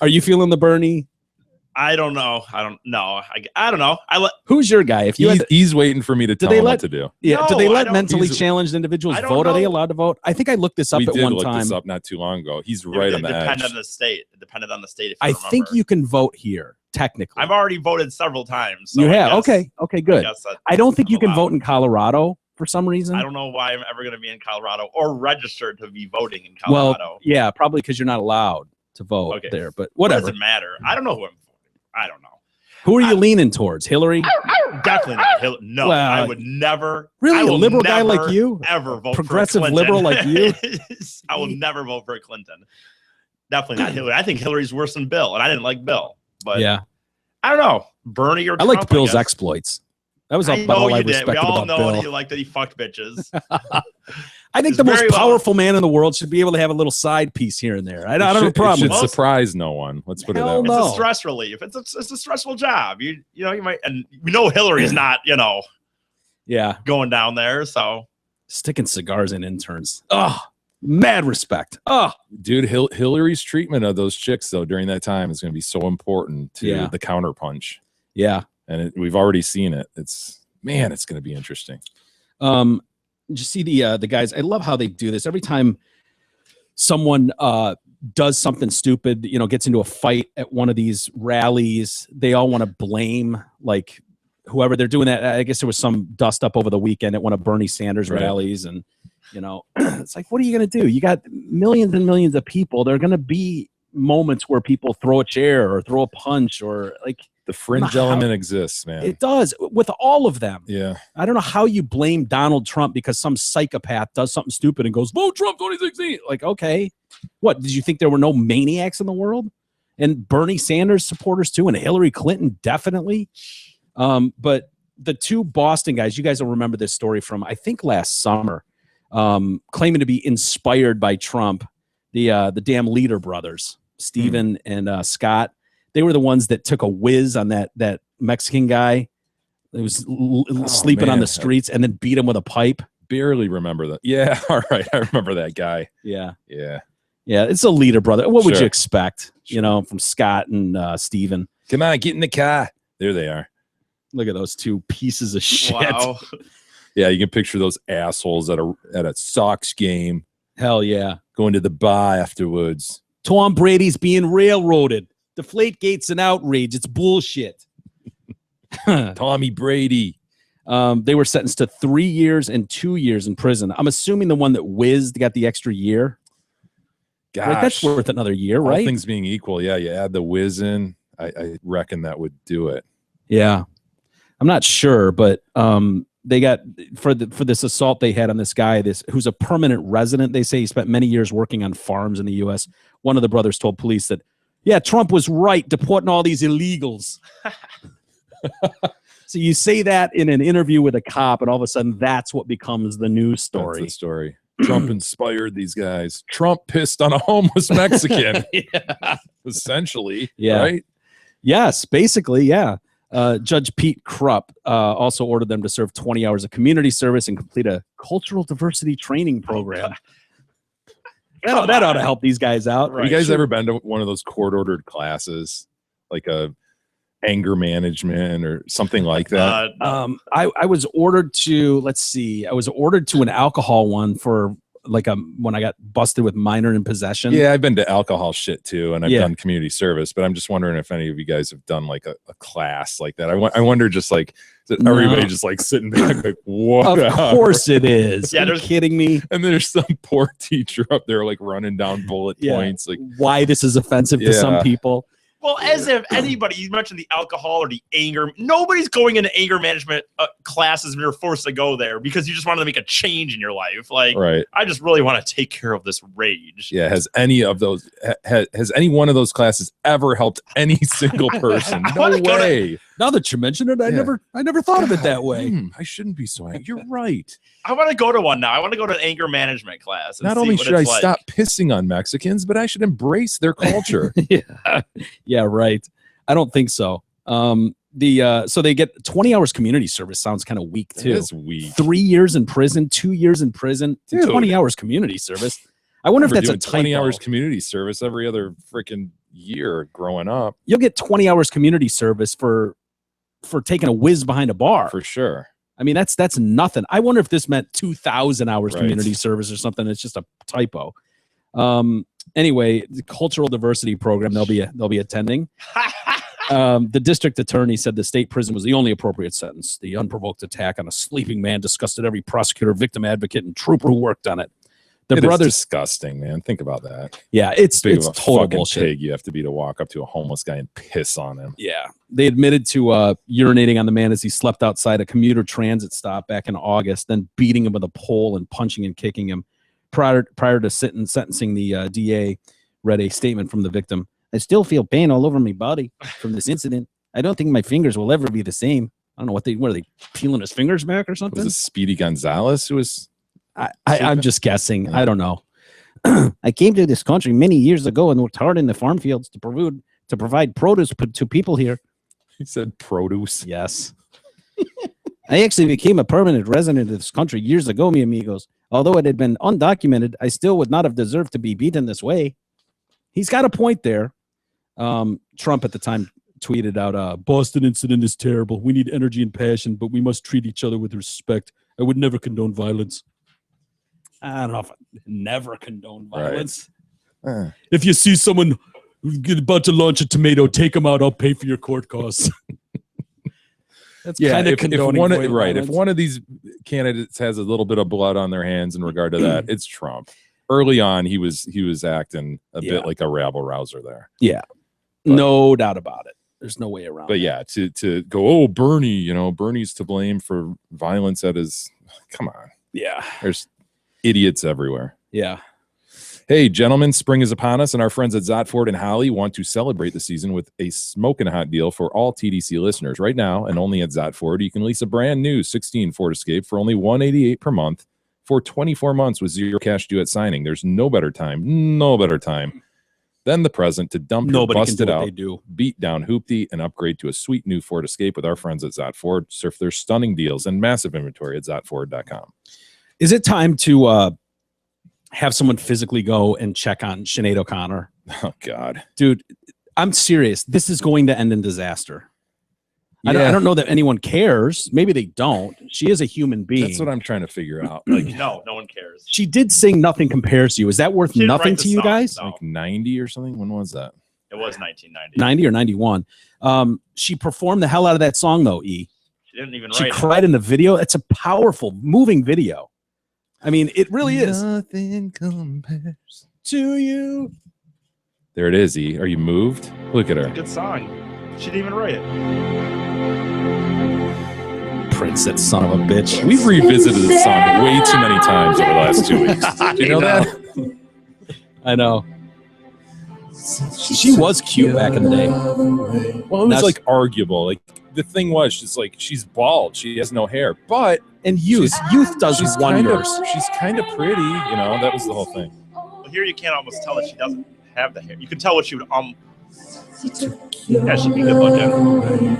Are you feeling the Bernie? I don't know. I don't know. I don't know. Who's your guy? If you had He's waiting for me to tell they him let- what to do. yeah, No, do they I let don't- mentally he's- challenged individuals I don't vote? Are they know. allowed to vote? I think I looked this up We at did one look time. this up not too long ago. He's It right on the depended edge. on the state. It depended on the state. If I you think remember. you can vote here technically. I've already voted several times. So you I have guess- okay, good. guess that- I don't think you can allowed. vote in Colorado for some reason. I don't know why I'm ever going to be in Colorado or registered to be voting in Well, Colorado. yeah, probably because you're not allowed to vote Okay. there. But What whatever. does it matter? I don't know who I'm voting. I don't know. Who are you leaning towards? Hillary? Definitely not Hillary. No, Well, I would never. Really, I a will liberal guy never, like you? Ever vote Progressive for a liberal Clinton. like you? I will never vote for a Clinton. Definitely not Hillary. I think Hillary's worse than Bill, and I didn't like Bill. But Yeah, I don't know. Bernie or I liked Trump, Bill's guess. exploits. That was I about know all I you did. We respected all about know Bill. you like that he fucked bitches. I think It's the most very well- powerful man in the world should be able to have a little side piece here and there. I don't have a problem It with should it. surprise no one. Let's put it Hell that way. no. It's a stress relief. It's a stressful job. You know you might, and we know Hillary's not Yeah, going down there. So sticking cigars in interns. Oh, mad respect. Oh, Dude, Hillary's treatment of those chicks, though, during that time is going to be so important to Yeah. the counterpunch. yeah. And we've already seen it. It's going to be interesting. Did you see the guys? I love how they do this. Every time someone does something stupid, gets into a fight at one of these rallies, they all want to blame like whoever they're doing that. I guess there was some dust up over the weekend at one of Bernie Sanders Right. rallies, and it's like, what are you going to do? You got millions and millions of people. There are going to be moments where people throw a chair or throw a punch or like The fringe How- element exists, man. it does with all of them. Yeah. I don't know how you blame Donald Trump because some psychopath does something stupid and goes, vote Trump 2016. Like, okay. What, did you think there were no maniacs in the world? And Bernie Sanders supporters too, and Hillary Clinton definitely. But the two Boston guys, you guys will remember this story from, I think, last summer, claiming to be inspired by Trump, the damn Leader brothers, Stephen and Scott. They were the ones that took a whiz on that Mexican guy that was sleeping on man. the streets and then beat him with a pipe. Barely remember that. Yeah. All right. I remember that guy. Yeah. Yeah. Yeah. It's a Leader brother. What would Sure. you expect, from Scott and Stephen? Come on, get in the car. There they are. Look at those two pieces of shit. wow. Yeah, you can picture those assholes at a Sox game Hell yeah. going to the bar afterwards. Tom Brady's being railroaded. Deflate Gate's an outrage. It's bullshit. Tommy Brady. They were sentenced to 3 years and 2 years in prison. I'm assuming the one that whizzed got the extra year. Gosh, Right? That's worth another year, all right? things being equal, yeah, you add the whiz in. I reckon that would do it. Yeah. I'm not sure, but they got for this assault they had on this guy, who's a permanent resident. They say he spent many years working on farms in the U.S. One of the brothers told police that, yeah, Trump was right deporting all these illegals. So you say that in an interview with a cop, and all of a sudden that's what becomes the news story. That's the story. Trump inspired these guys. Trump pissed on a homeless Mexican. Yeah. Essentially. Yeah. Right? Yes, basically, yeah. Judge Pete Krupp also ordered them to serve 20 hours of community service and complete a cultural diversity training program. That ought to help these guys out. Have you guys ever been to one of those court-ordered classes? Like a anger management or something like that? I was ordered to, I was ordered to an alcohol one for when I got busted with minor in possession. Yeah, I've been to alcohol shit too, and I've Yeah. done community service, but I'm just wondering if any of you guys have done like a class like that. I wonder just like, is it everybody No. just like sitting back like, what? Of course it is. Yeah, Are you there's- kidding me? And there's some poor teacher up there like running down bullet Yeah. points. Like, Why this is offensive to some Yeah. people. Well, as if anybody, you mentioned the alcohol or the anger. Nobody's going into anger management classes when you're forced to go there because you just wanted to make a change in your life. Like, right. I just really want to take care of this rage. Yeah. Has any of those, has any one of those classes ever helped any single person? I No wanna go to- way. Now that you mention it, I Yeah. never thought of it that way. I shouldn't be so angry. You're right. I want to go to one now. I want to go to an anger management class. And Not see only what should I it's like. stop pissing on Mexicans, but I should embrace their culture. Yeah, right. I don't think so. So they get 20 hours community service. Sounds kind of weak too. It's weak. 3 years in prison, 2 years in prison, Dude. 20 hours community service. I wonder if We're that's a doing 20 typo. hours community service every other freaking year growing up, You'll get 20 hours community service for taking a whiz behind a bar. for sure. I mean, that's nothing. I wonder if this meant 2,000 hours Right. community service or something. It's just a typo. Anyway, the cultural diversity program they'll be attending. The district attorney said the state prison was the only appropriate sentence. The unprovoked attack on a sleeping man disgusted every prosecutor, victim advocate, and trooper who worked on it. The It is brothers, disgusting, man. Think about that. yeah, it's Big of a total fucking bullshit. pig you have to be to walk up to a homeless guy and piss on him. Yeah, they admitted to urinating on the man as he slept outside a commuter transit stop back in August, then beating him with a pole and punching and kicking him. Prior to sentencing, the DA read a statement from the victim. I still feel pain all over my body from this incident. I don't think my fingers will ever be the same. I don't know what are they peeling his fingers back or Was something? this Speedy Gonzalez who was? I'm just guessing. Yeah. I don't know. I came to this country many years ago and worked hard in the farm fields to provide produce to people here. He said produce. Yes. I actually became a permanent resident of this country years ago, mi amigos. Although it had been undocumented, I still would not have deserved to be beaten this way. He's got a point there. Trump at the time tweeted out, Boston incident is terrible. We need energy and passion, but we must treat each other with respect. I would never condone violence. I don't know if I never condone Right. violence. Uh, If you see someone about to launch a tomato, take them out. I'll pay for your court costs. That's yeah, kind of if condoning one of, violence. right. If one of these candidates has a little bit of blood on their hands in regard to that, it's Trump. Early on, he was acting a Yeah. bit like a rabble rouser there. No doubt about it. There's no way around But it. yeah, to go, oh, Bernie, Bernie's to blame for violence at his. Come on, Yeah. there's idiots everywhere. Yeah. Hey, gentlemen, spring is upon us, and our friends at Zotford and Holly want to celebrate the season with a smoking hot deal for all TDC listeners. Right now, and only at Zotford, you can lease a brand new 16 Ford Escape for only $188 per month for 24 months with zero cash due at signing. There's no better time than the present to dump Nobody your can busted do what out, they do. beat down hoopty, and upgrade to a sweet new Ford Escape with our friends at Zotford. Surf their stunning deals and massive inventory at Zotford.com. Is it time to have someone physically go and check on Sinead O'Connor? Oh, God. Dude, I'm serious. This is going to end in disaster. I don't know that anyone cares. Maybe they don't. She is a human being. That's what I'm trying to figure out. Like, No one cares. She did sing "Nothing Compares to You." Is that worth She didn't nothing write the to you song, guys? no. like 90 or something. When was that? It was 1990. 90 or 91. She performed the hell out of that song though. She didn't even She write it. cried in the video. It's a powerful, moving video. I mean, it really is. Nothing compares To you. There it is. E. Are you moved? Look at her. Good song. She didn't even write it. Prince, that son of a bitch. We've revisited this song way too many times over the last 2 weeks. Do you know that? I know. She was cute back in the day. Well, it was like arguable. Like the thing was, just like she's bald. She has no hair, but And youth does she's wonders. She's kind of pretty. You know, that was the whole thing. Well, here you can't almost tell that she doesn't have the hair. You can tell what she would yeah, she'd be good looking.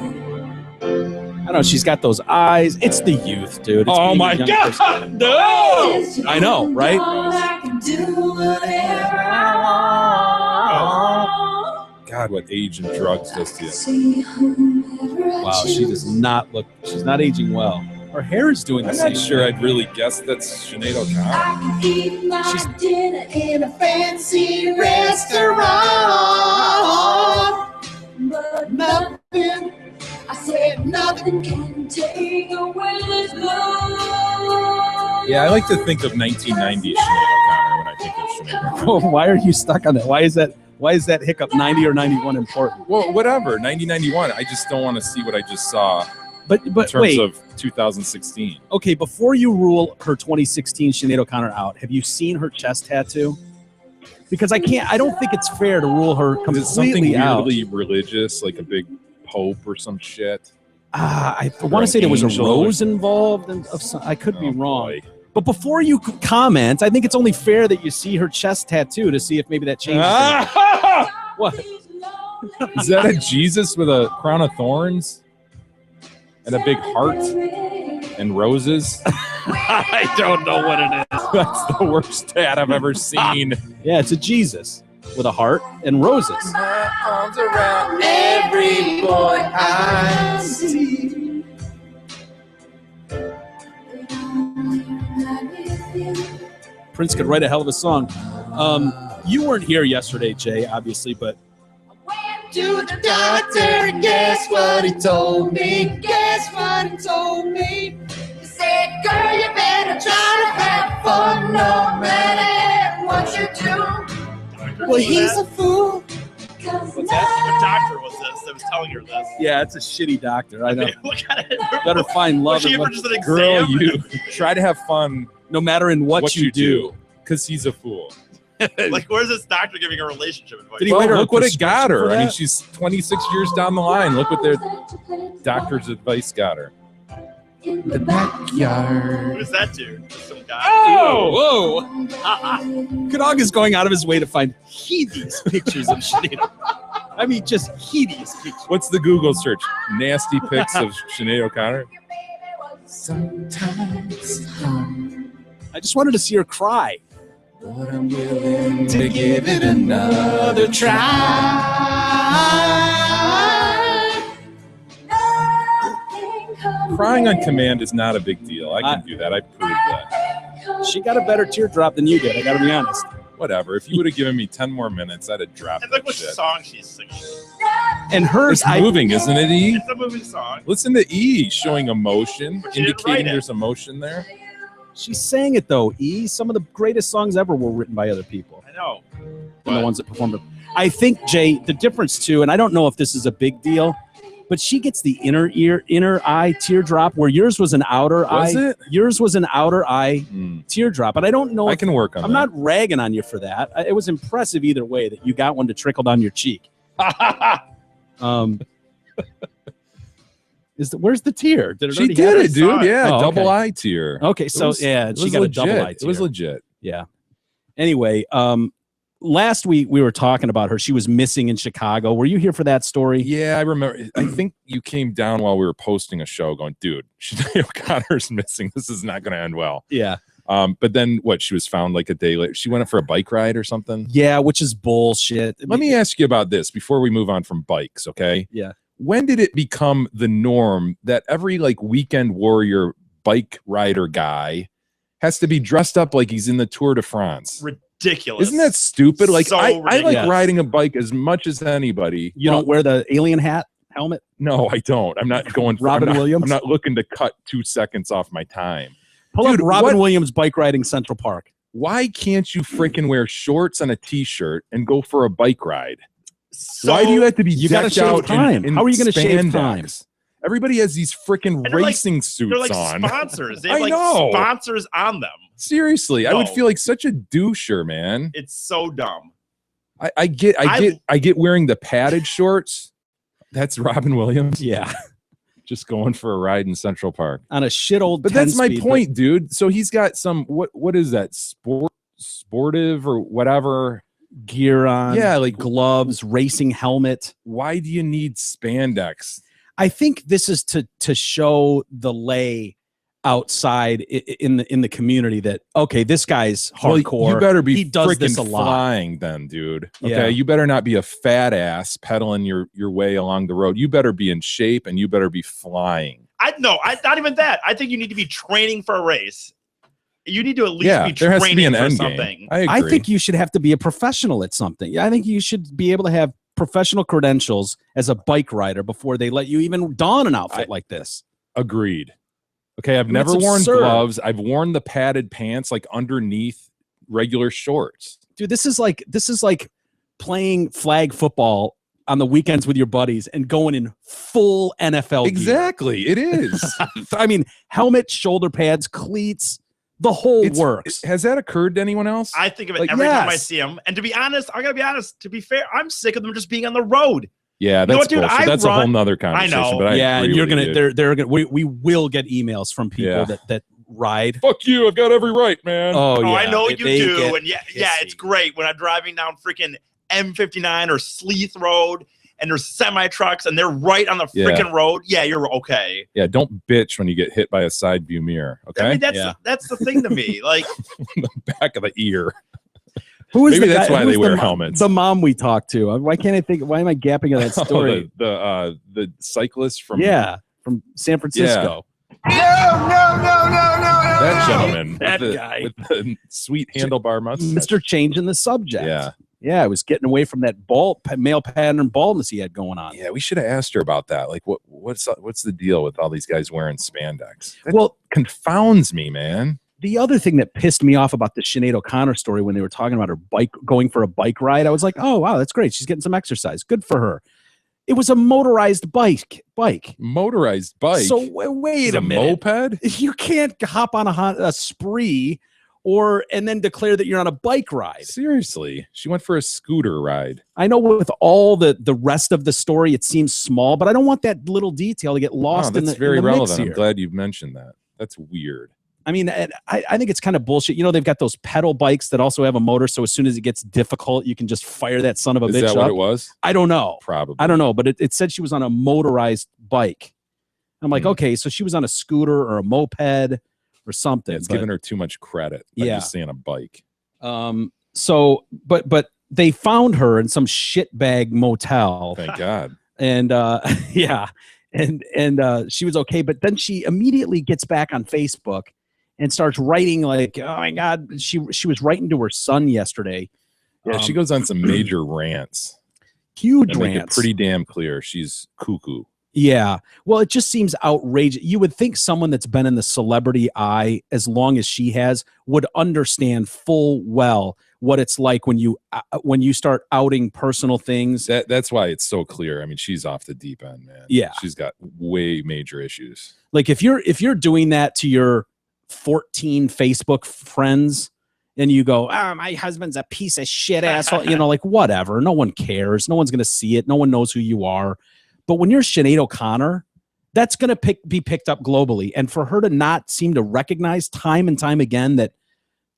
I don't know. She's got those eyes. It's the youth, dude. It's Oh being a my young God, person. no! I know, right? God, what age and drugs does to you. Wow, she does not look. She's not aging well. Her hair is doing the I'm same. not sure I'd really guess that's Sinead O'Connor. She's dinner in a fancy restaurant, but nothing. I said nothing can take away this love. Yeah, I like to think of 1990 Sinead O'Connor when I think of Sinead O'Connor. Why are you stuck on that? Why is that hiccup 90 or 91 important? Well, whatever, 1991. I just don't want to see what I just saw But in terms wait. of 2016. Okay, before you rule her 2016 Sinead O'Connor out, have you seen her chest tattoo? Because I don't think it's fair to rule her Is it something completely out. weirdly religious, like a big pope or some shit? I Or want an to say there was a angel? rose involved, and I could be Oh, wrong. boy. But before you comment, I think it's only fair that you see her chest tattoo to see if maybe that changes. anything. What? Is that a Jesus with a crown of thorns and a big heart and roses? I don't know what it is. That's the worst tat I've ever seen. Yeah, it's a Jesus with a heart and roses. Arms around Every boy I see. Prince could write a hell of a song. You weren't here yesterday, Jay, obviously, but To the doctor, and guess what he told me? Guess what he told me? He said, girl, you better try to have fun no matter what you do. Well, he's a fool. What's that? The doctor was this that was telling her this. yeah, it's a shitty doctor. I know. Look at it. Better find love Was she in ever what, just an girl, exam? you try to have fun no matter in what you do. because he's a fool. Like, where's this doctor giving her relationship advice? Did he Well, write her a look what it got prescription her. for I mean, that? she's 26 years down the line. Look what their doctor's advice got her. The backyard. Who's that dude? Just some guy. Oh, whoa. Kadog is going out of his way to find hideous pictures of Sinead. I mean, just hideous pictures. What's the Google search? Nasty pics of Sinead O'Connor? Sometimes I just wanted to see her cry. but I'm willing to give it another try. Crying on command is not a big deal. I can do that. I proved that. She got a better teardrop than you did. I got to be honest. Whatever. If you would have given me 10 more minutes, I'd have dropped And look that what shit. song she's singing. And hers, It's moving, isn't it, E? It's a moving song. Listen to E showing emotion, But she didn't write indicating it. there's emotion there. she sang it though. E. Some of the greatest songs ever were written by other people. I know. And the But- ones that performed it. I think, Jay, the difference too, and I don't know if this is a big deal, but she gets the inner eye teardrop where yours was an outer Was eye. it? Yours was an outer eye teardrop. And I don't know I if can work on I'm that. not ragging on you for that. It was impressive either way that you got one to trickle down your cheek. Where's the tear? Did it She already did have it, dude. song? Yeah, Oh, okay. double eye tear. Okay, so was- yeah, It she was got legit. a double eye It was tear. legit. Yeah. Anyway, last week we were talking about her. She was missing in Chicago. Were you here for that story? Yeah, I remember. I think you came down while we were posting a show going, dude, Sinead O'Connor's missing. This is not going to end well. Yeah. But then what? She was found like a day later. She went up for a bike ride or something. Yeah, which is bullshit. Let me ask you about this before we move on from bikes, okay? Yeah. when did it become the norm that every like weekend warrior bike rider guy has to be dressed up like he's in the Tour de France? Ridiculous. Isn't that stupid? Like So I like ridiculous. riding a bike as much as anybody. You don't wear the alien hat helmet? No, I don't. I'm not going for Robin I'm not- Williams? I'm not looking to cut 2 seconds off my time. Pull Dude, up Robin what- Williams bike riding Central Park. Why can't you freaking wear shorts and a t-shirt and go for a bike ride? So, Why do you have to be You gotta decked shave out time. in How are you gonna shave spandex? time? Everybody has these freaking And they're like- racing suits they're like on. sponsors. They have I like know. sponsors on them. Seriously, I would No. feel like such a doucher, man. It's so dumb. I get wearing the padded shorts. That's Robin Williams. Yeah. Just going for a ride in Central Park. On a shit old But that's my 10-speed, point, dude. So he's got some what is that? Sportive or whatever. gear on. Yeah, like gloves, racing helmet. why do you need spandex? I think this is to show the lay outside in the community that okay, this guy's hardcore. Well, you better be He does this freaking a lot. flying then, dude. Okay, Yeah. you better not be a fat ass pedaling your way along the road. You better be in shape and you better be flying. Not even that. I think you need to be training for a race. You need to at least Yeah, be there has to be training an for end something. game. I agree. I think you should have to be a professional at something. I think you should be able to have professional credentials as a bike rider before they let you even don an outfit like this. Agreed. Okay, I've mean, never it's worn absurd. gloves. I've worn the padded pants like underneath regular shorts. Dude, this is like playing flag football on the weekends with your buddies and going in full NFL gear. Exactly, it is. I mean, helmet, shoulder pads, cleats, the whole works. Has that occurred to anyone else? I think of it Like, every time I yes. see them. And to be honest, I gotta be honest. To be fair, I'm sick of them just being on the road. Yeah, know that's what, dude? bullshit. I That's a run- whole nother conversation. know. But I Yeah, and agree you're with gonna you, dude. they're gonna we will get emails from people Yeah. that ride. Fuck you! I've got every right, man. Oh, I know they- you they do. get And yeah, it's pissy. great when I'm driving down freaking M59 or Sleeth Road and there's semi trucks and they're right on the Yeah. freaking road. Yeah, you're okay. Yeah, don't bitch when you get hit by a side view mirror. Okay, I mean, Yeah. that's the thing to me. Like, the back of the ear. Who is Maybe the that's guy- why who's they the wear mo- helmets. The mom we talked to. Why can't I think? Why am I gapping at that story? The cyclist from yeah, from San Francisco. that gentleman That with the, guy. with the sweet handlebar mustache. Mr. Changing the subject. Yeah. Yeah, I was getting away from that male pattern baldness he had going on. Yeah, we should have asked her about that. Like, what's the deal with all these guys wearing spandex? That Well, confounds me, man. the other thing that pissed me off about the Sinead O'Connor story when they were talking about her bike going for a bike ride, I was like, oh wow, that's great. She's getting some exercise. Good for her. It was a motorized bike. Motorized bike. So wait Is a it minute. moped. You can't hop on a spree and then declare that you're on a bike ride. Seriously, she went for a scooter ride. I know with all the rest of the story, it seems small, but I don't want that little detail to get Oh, lost in that's the very in the mix relevant. I'm here. glad you've mentioned that. That's weird. I mean, I think it's kind of bullshit. You know, they've got those pedal bikes that also have a motor, so as soon as it gets difficult, you can just fire that son of a Is bitch that up. what it was? I don't know. Probably. I don't know, but it said she was on a motorized bike. I'm like, Hmm. okay, so she was on a scooter or a moped or something. Yeah, it's but- giving her too much credit. By Yeah. just saying a bike. So, but they found her in some shitbag motel, Thank God. and yeah, and she was okay. But then she immediately gets back on Facebook and starts writing like, oh my God, she was writing to her son yesterday. Yeah, she goes on some major rants. Huge And make it rants. pretty damn clear she's cuckoo. Yeah. Well, it just seems outrageous. You would think someone that's been in the celebrity eye as long as she has would understand full well what it's like when you start outing personal things. That's why it's so clear. I mean, she's off the deep end, man. Yeah. She's got way major issues. Like if you're doing that to your 14 Facebook friends and you go, oh, my husband's a piece of shit asshole, you know, like whatever. No one cares. No one's going to see it. No one knows who you are. But when you're Sinead O'Connor, that's going to be picked up globally. And for her to not seem to recognize time and time again that,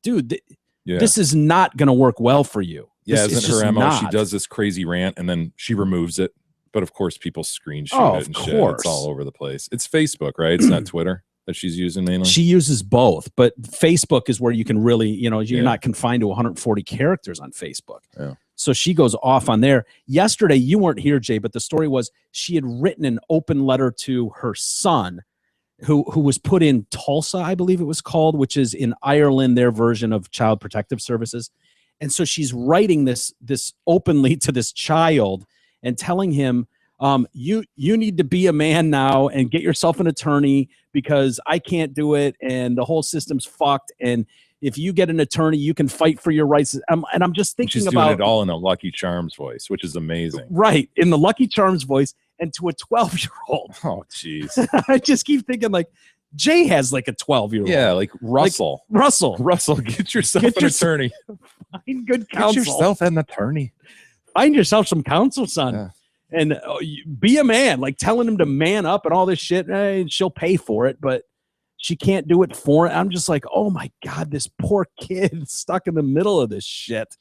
dude, Yeah. this is not going to work well for you. Yeah, This is isn't her just MO? She not. does this crazy rant and then she removes it. But of course, people screenshot Oh, it of and shit. course. It's all over the place. It's Facebook, right? It's not Twitter that she's using mainly. She uses both, but Facebook is where you can really, you know, you're Yeah. not confined to 140 characters on Facebook. Yeah. So she goes off on there. Yesterday, you weren't here, Jay, but the story was she had written an open letter to her son, who was put in Tulsa, I believe it was called, which is in Ireland, their version of Child Protective Services. And so she's writing this openly to this child and telling him, you need to be a man now and get yourself an attorney because I can't do it and the whole system's fucked. And if you get an attorney, you can fight for your rights. And I'm just thinking She's about doing it all in a Lucky Charms voice, which is amazing. Right, in the Lucky Charms voice and to a 12-year-old. Oh, jeez. I just keep thinking like Jay has like a 12-year-old. Yeah, like Russell. Russell, Get yourself Get an yourself- attorney. find good Get counsel. yourself an attorney. Find yourself some counsel, son. Yeah. And be a man, like telling him to man up and all this shit. She'll pay for it, but she can't do it for it. I'm just like, oh my God, this poor kid stuck in the middle of this shit.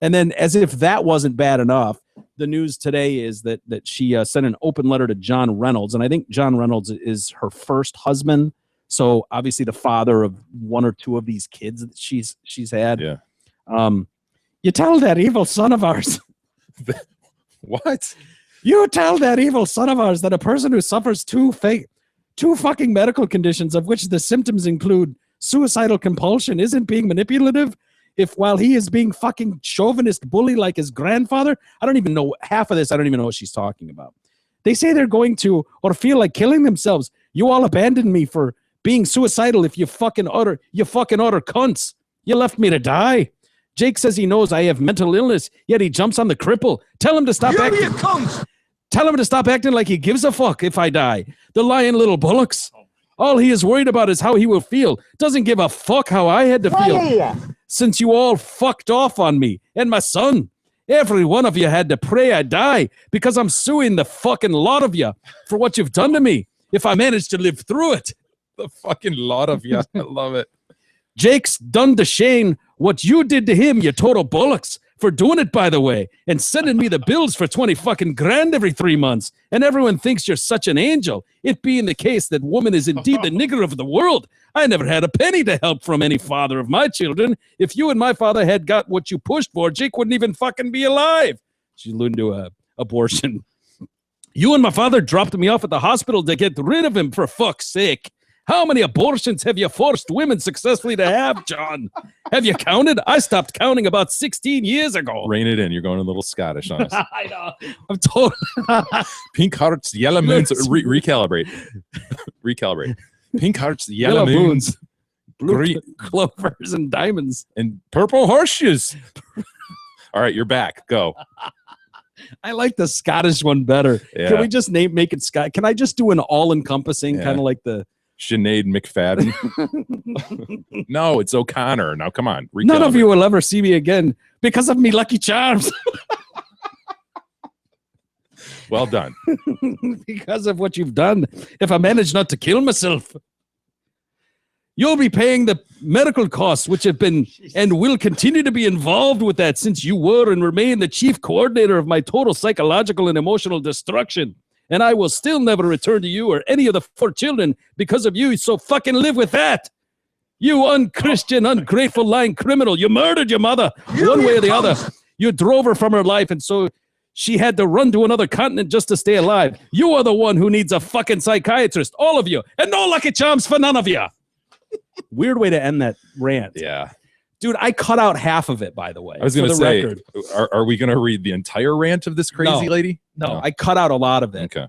And then as if that wasn't bad enough, the news today is that she sent an open letter to John Reynolds. And I think John Reynolds is her first husband. So obviously the father of one or two of these kids that she's had. Yeah. You tell that evil son of ours. What? You tell that evil son of ours that a person who suffers two fucking medical conditions of which the symptoms include suicidal compulsion isn't being manipulative if while he is being fucking chauvinist bully like his grandfather. I don't even know half of this. I don't even know what she's talking about. They say they're going to or feel like killing themselves. You all abandoned me for being suicidal if you fucking utter cunts. You left me to die. Jake says he knows I have mental illness, yet he jumps on the cripple. Tell him to stop acting. Tell him to stop acting like he gives a fuck if I die. The lying little bullocks. All he is worried about is how he will feel. Doesn't give a fuck how I had to feel. Since you all fucked off on me and my son. Every one of you had to pray I die because I'm suing the fucking lot of you for what you've done to me if I manage to live through it. The fucking lot of you. I love it. Jake's done to Shane what you did to him, you total bullocks, for doing it, by the way, and sending me the bills for 20 fucking grand every 3 months. And everyone thinks you're such an angel. It being the case that woman is indeed the nigger of the world. I never had a penny to help from any father of my children. If you and my father had got what you pushed for, Jake wouldn't even fucking be alive. She's alluding to a abortion. You and my father dropped me off at the hospital to get rid of him, for fuck's sake. How many abortions have you forced women successfully to have, John? Have you counted? I stopped counting about 16 years ago. Rein it in. You're going a little Scottish on us. I know. I'm told. Pink hearts, yellow moons. Recalibrate. Recalibrate. Pink hearts, yellow moons, Blue clovers and diamonds. and purple horseshoes. All right, you're back. Go. I like the Scottish one better. Yeah. Can we just make it Scott? Can I just do an all-encompassing Yeah. kind of like the... Sinead McFadden. No, it's O'Connor. Now, come on. None of recalibrate. you will ever see me again because of me Lucky Charms. Well done. Because of what you've done. If I manage not to kill myself, you'll be paying the medical costs, which have been and will continue to be involved with that since you were and remain the chief coordinator of my total psychological and emotional destruction. And I will still never return to you or any of the 4 children because of you, so fucking live with that. You unchristian, ungrateful, lying criminal. You murdered your mother one way or the other. You drove her from her life, and so she had to run to another continent just to stay alive. You are the one who needs a fucking psychiatrist, all of you, and no Lucky Charms for none of you. Weird way to end that rant. Yeah. Dude, I cut out half of it, by the way. I was for going to the say, record. are we going to read the entire rant of this crazy No. lady? No, I cut out a lot of it. Okay.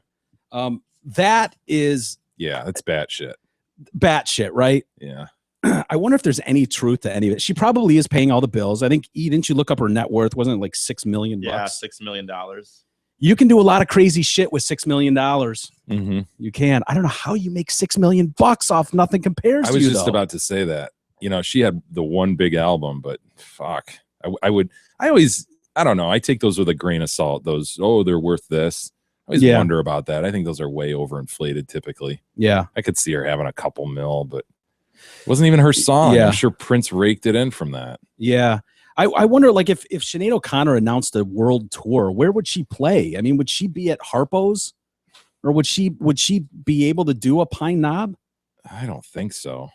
That is Yeah, that's batshit. batshit, right? Yeah. I wonder if there's any truth to any of it. She probably is paying all the bills. I think, didn't you look up her net worth? Wasn't it like $6 million? Yeah, $6 million. You can do a lot of crazy shit with $6 million. Mm-hmm. You can. I don't know how you make $6 million off nothing compares I to was you, just though. about to say that. You know, she had the one big album, but fuck. I don't know. I take those with a grain of salt. Those, they're worth this. I always Yeah. wonder about that. I think those are way overinflated typically. Yeah. I could see her having a couple mil, but it wasn't even her song. Yeah. I'm sure Prince raked it in from that. Yeah. I wonder, like, if Sinead O'Connor announced a world tour, where would she play? I mean, would she be at Harpo's? Or would she be able to do a Pine Knob? I don't think so.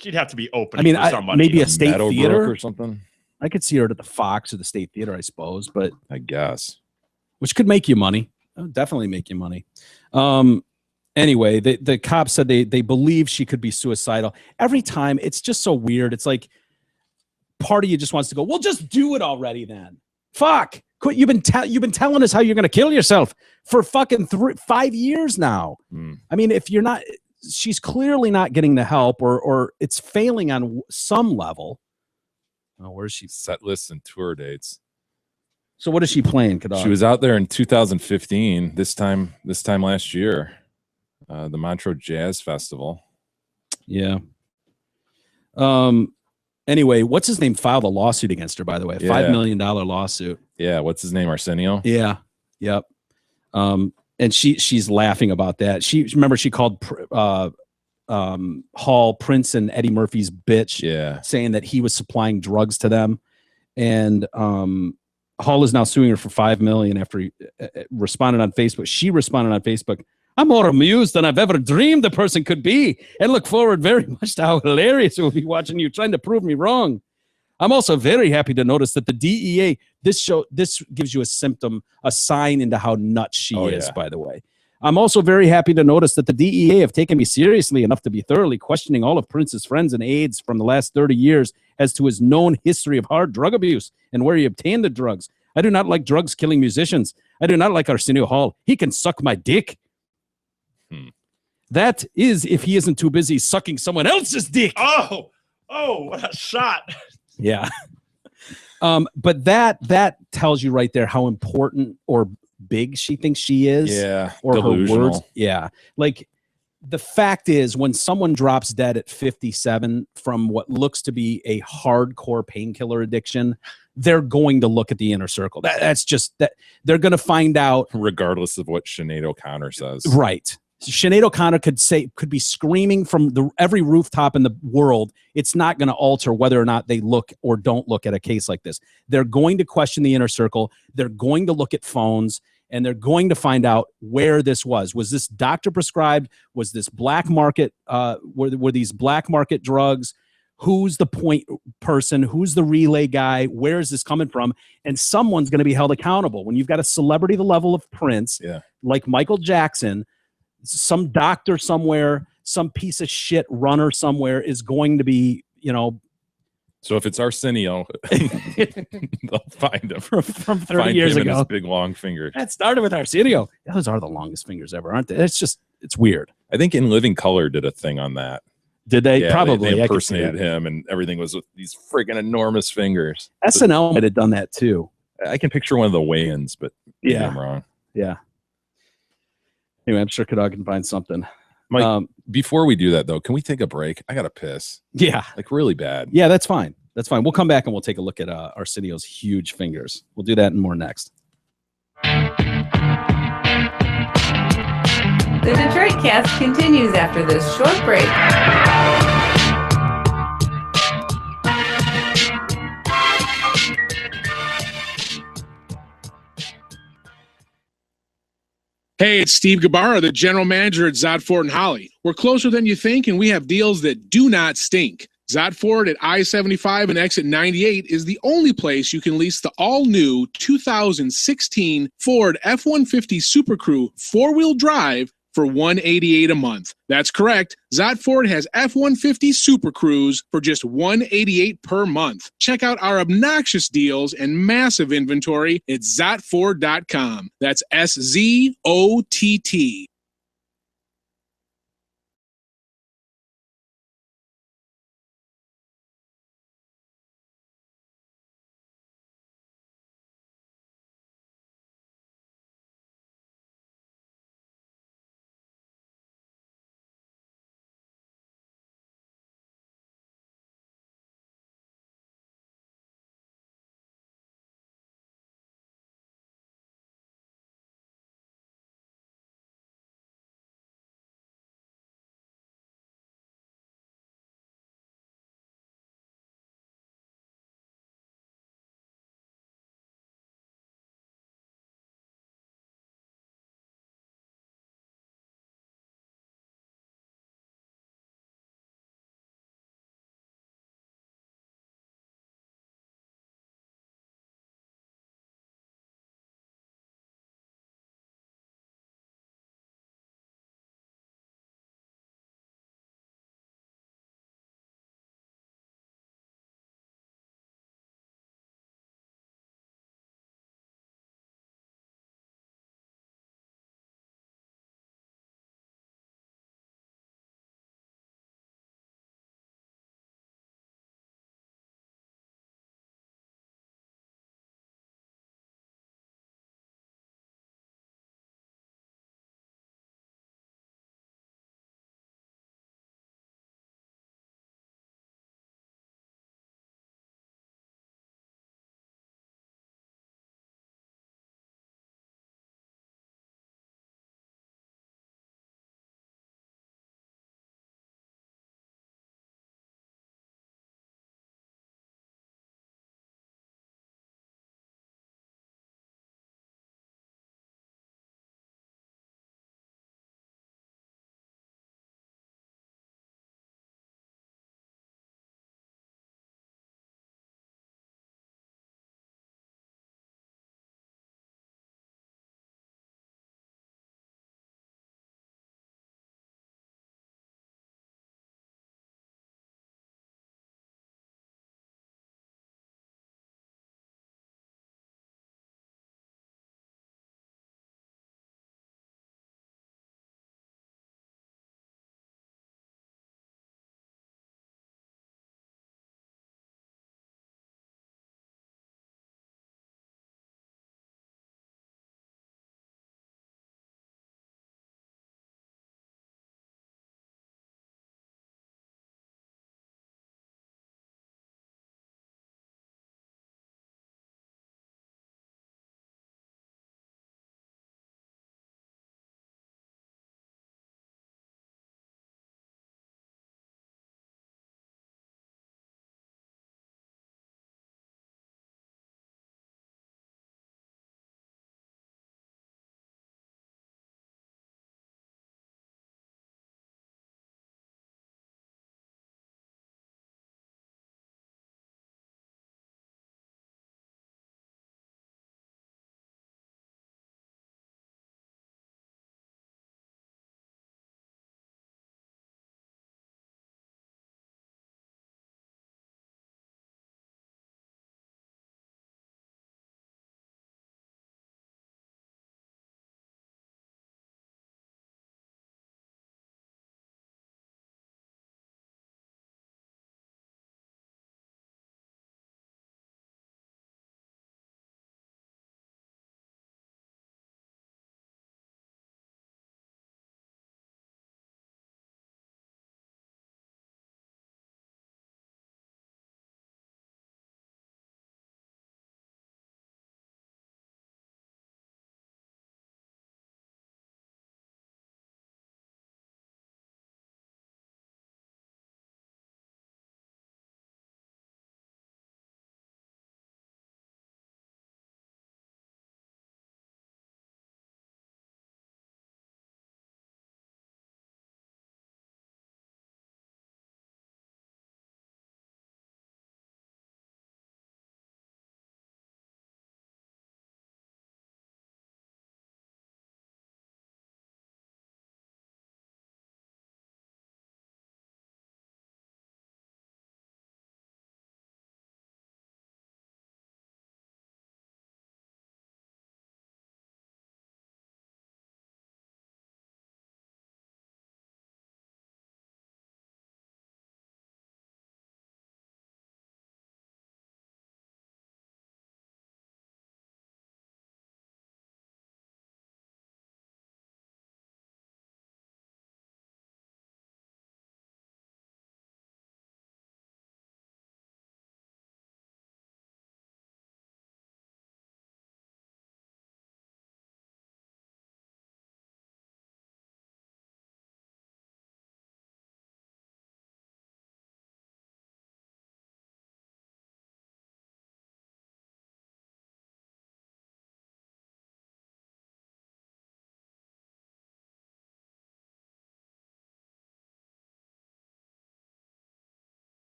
She'd have to be open. I mean, for somebody. maybe a state Meadowbrook theater? or something. I could see her at the Fox or the State Theater, I suppose, but I guess. which could make you money. That would definitely make you money. Anyway, the cops said they believe she could be suicidal. Every time, it's just so weird. It's like part of you just wants to go, well, just do it already then. Fuck. Quit. You've been telling us how you're going to kill yourself for fucking 5 years now. I mean, if you're not, she's clearly not getting the help or it's failing on some level. Oh, where's she? Set lists and tour dates. So what is she playing, Kadar? She was out there in 2015. This time last year, the Montreux Jazz Festival. Yeah. Anyway, what's his name filed a lawsuit against her, by the way, $5 million lawsuit. Yeah. What's his name? Arsenio. Yeah. Yep. And she's laughing about that. She called Hall, Prince, and Eddie Murphy's bitch. Yeah. Saying that he was supplying drugs to them, and Hall is now suing her for $5 million after he responded on Facebook. She responded on Facebook, "I'm more amused than I've ever dreamed a person could be, and look forward very much to how hilarious it will be watching you trying to prove me wrong. I'm also very happy to notice that the DEA, this gives you a sign into how nuts she is, by the way. I'm also very happy to notice that the DEA have taken me seriously enough to be thoroughly questioning all of Prince's friends and aides from the last 30 years as to his known history of hard drug abuse and where he obtained the drugs. I do not like drugs killing musicians. I do not like Arsenio Hall. He can suck my dick." That is if he isn't too busy sucking someone else's dick. Oh, what a shot. Yeah. But that tells you right there how important or big she thinks she is. Yeah. Or delusional. her words. Yeah. Like the fact is when someone drops dead at 57 from what looks to be a hardcore painkiller addiction, they're going to look at the inner circle. That's just that they're going to find out. Regardless of what Sinead O'Connor says. Right. Sinead O'Connor could be screaming from every rooftop in the world. It's not going to alter whether or not they look or don't look at a case like this. They're going to question the inner circle. They're going to look at phones, and they're going to find out where this was. Was this doctor prescribed? Was this black market? Were these black market drugs? Who's the point person? Who's the relay guy? Where is this coming from? And someone's going to be held accountable. When you've got a celebrity the level of Prince, like Michael Jackson, some doctor somewhere, some piece of shit runner somewhere is going to be, So if it's Arsenio, they'll find him from 30 years ago. His big long finger. That started with Arsenio. Those are the longest fingers ever, aren't they? It's weird. I think In Living Color did a thing on that. Did they? Yeah, Probably. They impersonated him, and everything was with these friggin' enormous fingers. SNL might have done that too. I can picture one of the Wayans, but maybe I'm wrong. Yeah. Anyway, I'm sure Kadog can find something. Mike, before we do that, though, can we take a break? I got to piss. Yeah. Like really bad. Yeah, that's fine. That's fine. We'll come back and we'll take a look at Arsenio's huge fingers. We'll do that and more next. The Detroit Cast continues after this short break. Hey, it's Steve Gabarra, the general manager at Zott Ford and Holly. We're closer than you think, and we have deals that do not stink. Zott Ford at I-75 and exit 98 is the only place you can lease the all-new 2016 Ford F-150 Super Crew four-wheel drive for $188 a month. That's correct. Zott Ford has F-150 Super Cruise for just $188 per month. Check out our obnoxious deals and massive inventory at ZottFord.com. That's SZOTT.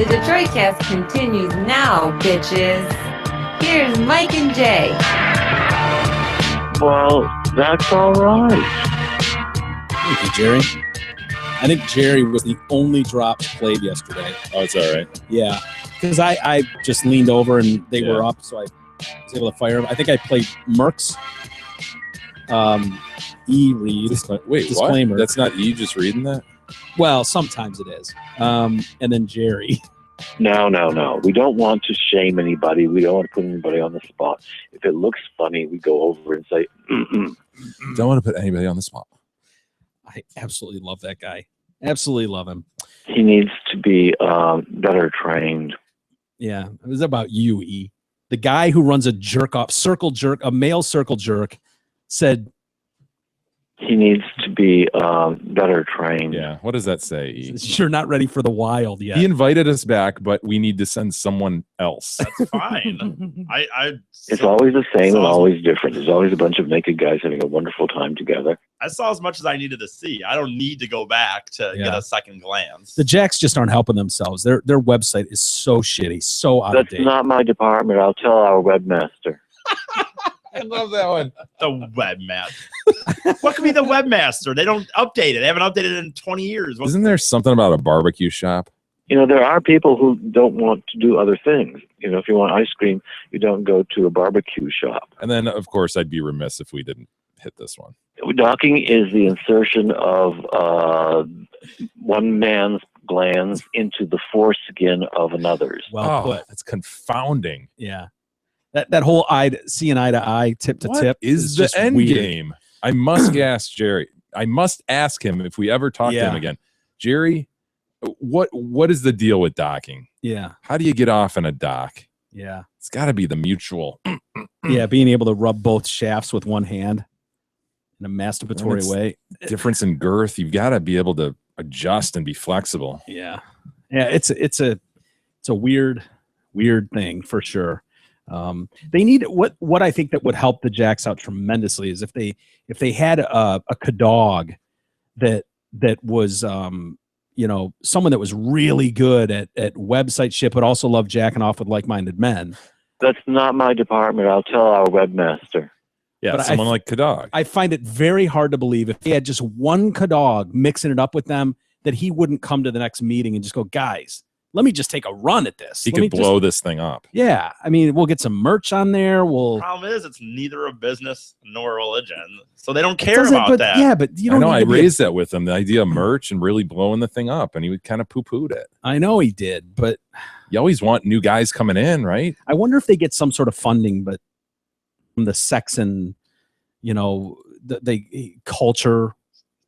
The Detroit Cast continues now, bitches. Here's Mike and Jay. Well, that's all right. Thank you, Jerry. I think Jerry was the only drops played yesterday. Oh, it's all right. Yeah, because I just leaned over and they were up, so I was able to fire them. I think I played Merck's E-read. Wait, disclaimer. what? That's not you just reading that? Well, sometimes it is. And then Jerry. No. We don't want to shame anybody. We don't want to put anybody on the spot. If it looks funny, we go over and say, Don't want to put anybody on the spot. I absolutely love that guy. Absolutely love him. He needs to be better trained. Yeah, it was about you, E. The guy who runs a a male circle jerk, said he needs to be better trained. Yeah. What does that say? E? You're not ready for the wild yet. He invited us back, but we need to send someone else. That's fine. It's always the same and always different. There's always a bunch of naked guys having a wonderful time together. I saw as much as I needed to see. I don't need to go back to get a second glance. The Jacks just aren't helping themselves. Their website is so shitty, so out of That's date. not my department. I'll tell our webmaster. I love that one. The webmaster. What could be the webmaster? They don't update it. They haven't updated it in 20 years. Isn't there something about a barbecue shop? You know, there are people who don't want to do other things. You know, if you want ice cream, you don't go to a barbecue shop. And then, of course, I'd be remiss if we didn't hit this one. Docking is the insertion of one man's glands into the foreskin of another's. Well put. That's confounding. Yeah. That whole seeing eye to eye, tip to What tip is the just end weird. game? I must ask Jerry. I must ask him if we ever talk to him again. Jerry, what is the deal with docking? Yeah. How do you get off in a dock? Yeah. It's got to be the mutual. Yeah, being able to rub both shafts with one hand in a masturbatory It's way. Difference in girth. You've got to be able to adjust and be flexible. Yeah. Yeah, it's a weird thing for sure. They need what I think that would help the Jacks out tremendously is if they had a dog that was someone that was really good at website shit, but also loved jacking off with like-minded men. That's not my department. I'll tell our webmaster. Yeah, But someone like Kadog. I find it very hard to believe if they had just one Kadog mixing it up with them that he wouldn't come to the next meeting and just go, guys, let me just take a run at this. He could blow this thing up. Yeah. I mean, we'll get some merch on there. Problem is, it's neither a business nor a religion. So they don't care about that. Yeah, but you don't I know. need I to be raised that with him, the idea of merch and really blowing the thing up, and he would kind of poo-pooed it. I know he did, but You always want new guys coming in, right? I wonder if they get some sort of funding, but from the sex and, the culture.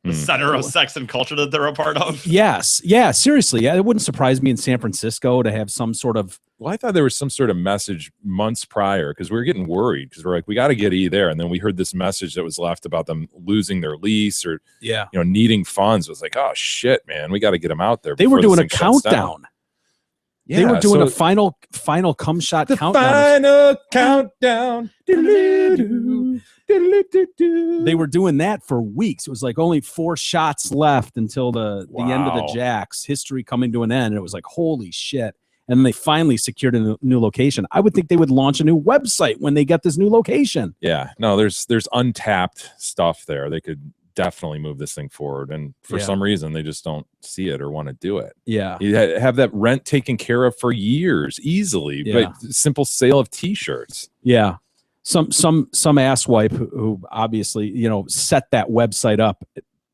The center of sex and culture that they're a part of. Yes. Yeah, seriously. Yeah, it wouldn't surprise me in San Francisco to have some sort of. Well, I thought there was some sort of message months prior because we were getting worried because we're like, we got to get E there. And then we heard this message that was left about them losing their lease or, needing funds. It was like, oh, shit, man, we got to get them out there. They were before doing this a thing shuts down. countdown. They were doing a final cum shot countdown. Final countdown. They were doing that for weeks. It was like only 4 shots left until the end of the Jacks. History coming to an end. And it was like, holy shit. And then they finally secured a new location. I would think they would launch a new website when they get this new location. Yeah. No, there's untapped stuff there. They could definitely move this thing forward. And for some reason, they just don't see it or want to do it. Yeah. You have that rent taken care of for years easily. Yeah. But simple sale of T-shirts. Yeah. Some asswipe who obviously, set that website up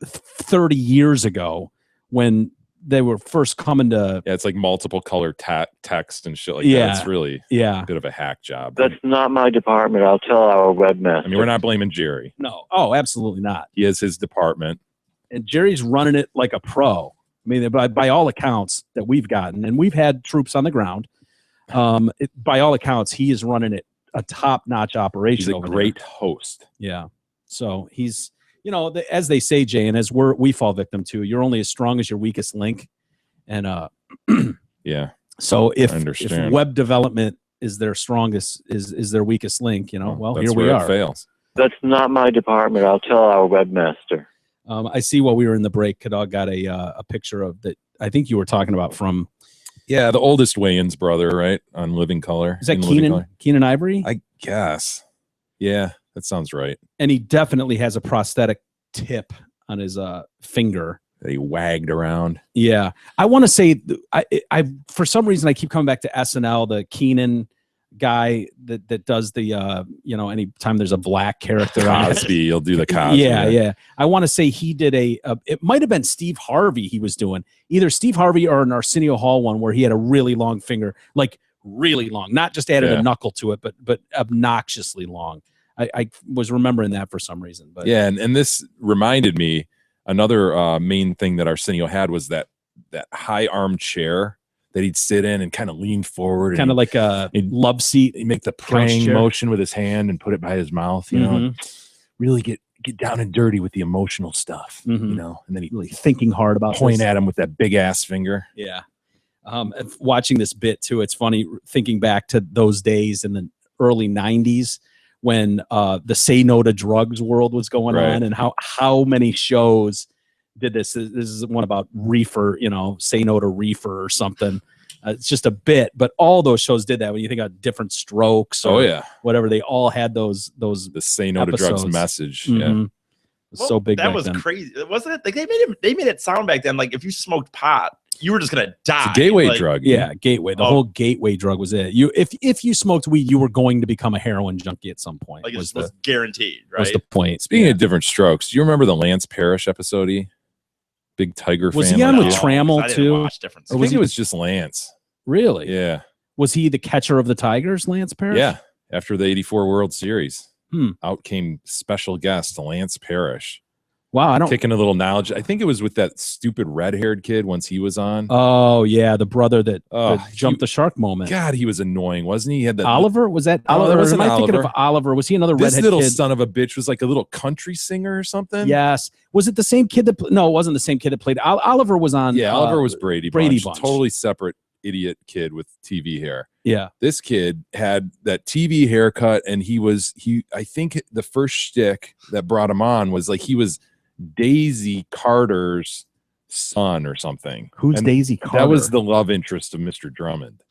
30 years ago when they were first coming to. Yeah, it's like multiple color text and shit like Yeah. that. It's really a bit of a hack job. That's not my department. I'll tell our webmaster. I mean, we're not blaming Jerry. No. Oh, absolutely not. He has his department. And Jerry's running it like a pro. I mean, by all accounts that we've gotten, and we've had troops on the ground. By all accounts, he is running it a top-notch operation. He's a great host. Yeah. So he's, as they say, Jay, and as we fall victim to, you're only as strong as your weakest link. And yeah. So if web development is their strongest, is their weakest link, well, that's here we where are. It fails. That's not my department. I'll tell our webmaster. I see while we were in the break, Kadog got a picture of that. I think you were talking about from Yeah, the oldest Wayans brother, right? On Living Color. Is that In Living Color. Keenan Ivory? I guess. Yeah, that sounds right. And he definitely has a prosthetic tip on his finger. They wagged around. Yeah, I want to say I for some reason I keep coming back to SNL, the Keenan guy that does the anytime there's a black character on it. Cosby, you'll do the Cosby. Yeah. I want to say he did it might have been Steve Harvey he was doing. Either Steve Harvey or an Arsenio Hall one where he had a really long finger, like really long, not just added a knuckle to it, but obnoxiously long. I was remembering that for some reason. But yeah, and this reminded me, another main thing that Arsenio had was that high arm chair that he'd sit in and kind of lean forward, kind of like a love seat. He'd make the praying motion with his hand and put it by his mouth, you know, and really get down and dirty with the emotional stuff, you know, and then he'd really thinking hard about point at him with that big ass finger. Yeah. Watching this bit too, it's funny thinking back to those days in the early 90s when the Say No to Drugs world was going on, and how many shows did this. This is one about reefer, Say No to Reefer or something. It's just a bit, but all those shows did that. When you think of Different Strokes or whatever, they all had those the Say No episodes. to Drugs message. Yeah. So big. That was crazy, wasn't it? Like they made it sound back then like if you smoked pot, you were just gonna die. It's a gateway drug. Yeah, gateway. The whole gateway drug was it. If you smoked weed, you were going to become a heroin junkie at some point. Like it was guaranteed, right? Was the point. Speaking of Different Strokes, do you remember the Lance Parrish episode? Big Tiger fan. Was he on with Trammell too? Or was it was just Lance? Really? Yeah. Was he the catcher of the Tigers, Lance Parrish? Yeah. After the '84 World Series, out came special guest Lance Parrish. Wow, I don't taking a little knowledge. I think it was with that stupid red-haired kid once he was on. Oh yeah, the brother that jumped the shark moment. God, he was annoying, wasn't he? He had that Oliver. Was that Oliver? That wasn't Am I thinking Oliver. of Oliver? Was he another This redhead little kid? son of a bitch was like a little country singer or something. Yes. Was it the same kid that? No, it wasn't the same kid that played. Oliver was on. Yeah, Oliver was Brady Bunch. Totally separate idiot kid with TV hair. Yeah. This kid had that TV haircut, and I think the first shtick that brought him on was like he was Daisy Carter's son or something. Who's Daisy Carter? That was the love interest of Mr. Drummond.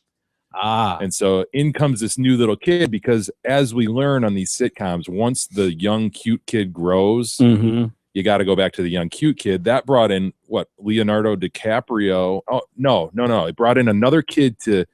And so in comes this new little kid, because as we learn on these sitcoms, once the young cute kid grows, you got to go back to the young cute kid. That brought in Leonardo DiCaprio. Oh no, it brought in another kid to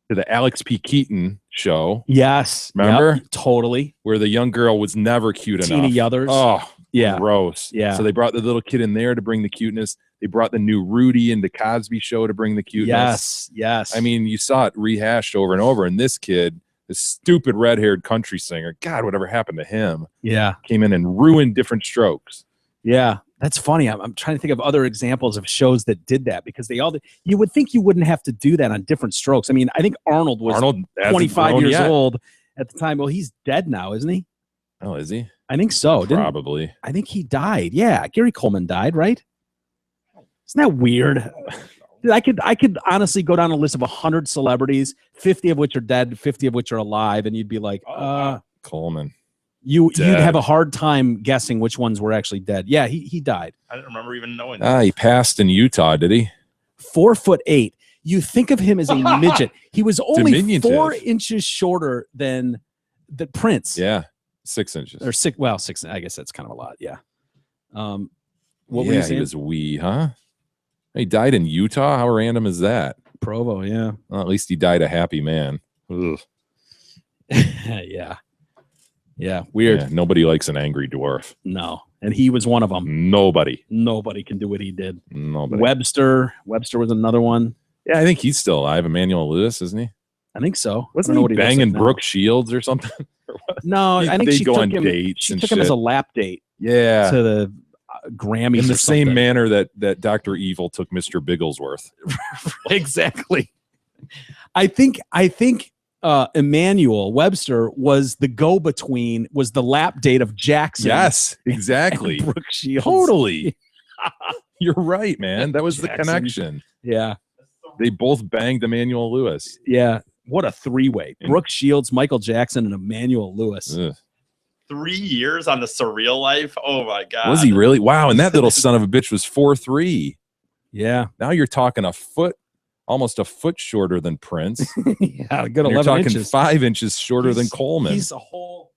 the Alex P. Keaton show. Yes. Remember? Yep, totally. Where the young girl was never cute enough. Tina Yothers. Oh, yeah. Gross. Yeah. So they brought the little kid in there to bring the cuteness. They brought the new Rudy into Cosby Show to bring the cuteness. Yes. I mean, you saw it rehashed over and over. And this kid, this stupid red-haired country singer, God, whatever happened to him? Yeah. Came in and ruined Different Strokes. Yeah. That's funny. I'm trying to think of other examples of shows that did that, because they all did. You would think you wouldn't have to do that on Different Strokes. I mean, I think Arnold was 25 years old at the time. Well, he's dead now, isn't he? Oh, is he? I think so. Probably. I think he died. Yeah. Gary Coleman died, right? Isn't that weird? Dude, I could honestly go down a list of 100 celebrities, 50 of which are dead, 50 of which are alive, and you'd be like, Coleman. You'd have a hard time guessing which ones were actually dead. Yeah, he died. I didn't remember even knowing that. He passed in Utah, did he? 4'8". You think of him as a midget. He was only Diminutive. 4 inches shorter than the Prince. Yeah, 6 inches. Or 6. Well, 6. I guess that's kind of a lot. Yeah. What were you saying? He was wee, huh? He died in Utah. How random is that? Provo, yeah. Well, at least he died a happy man. Ugh. Yeah. Yeah, weird. Yeah, nobody likes an angry dwarf. No, and he was one of them. Nobody can do what he did. Nobody. Webster was another one. Yeah, I think he's still alive. Emmanuel Lewis, isn't he? I think so. Wasn't he banging Brooke Shields or something? No, I think she go took on him. dates. She and took shit. him as a lap date. Yeah, to the Grammys in the or same something. manner that Dr. Evil took Mr. Bigglesworth. Exactly. I think Emmanuel Webster was the go-between, was the lap date of Jackson. Yes, exactly. and Brooke Shields. Totally. You're right, man. That was Jackson. the connection. Yeah. They both banged Emmanuel Lewis. Yeah. What a three-way. Brooke Shields, Michael Jackson, and Emmanuel Lewis. Ugh. 3 years on The Surreal Life? Oh, my God. Was he really? Wow. And that little son of a bitch was 4'3". Yeah. Now you're talking a foot almost a foot shorter than Prince. Yeah, a good And you're 11 talking inches. 5 inches shorter than Coleman. He's a whole.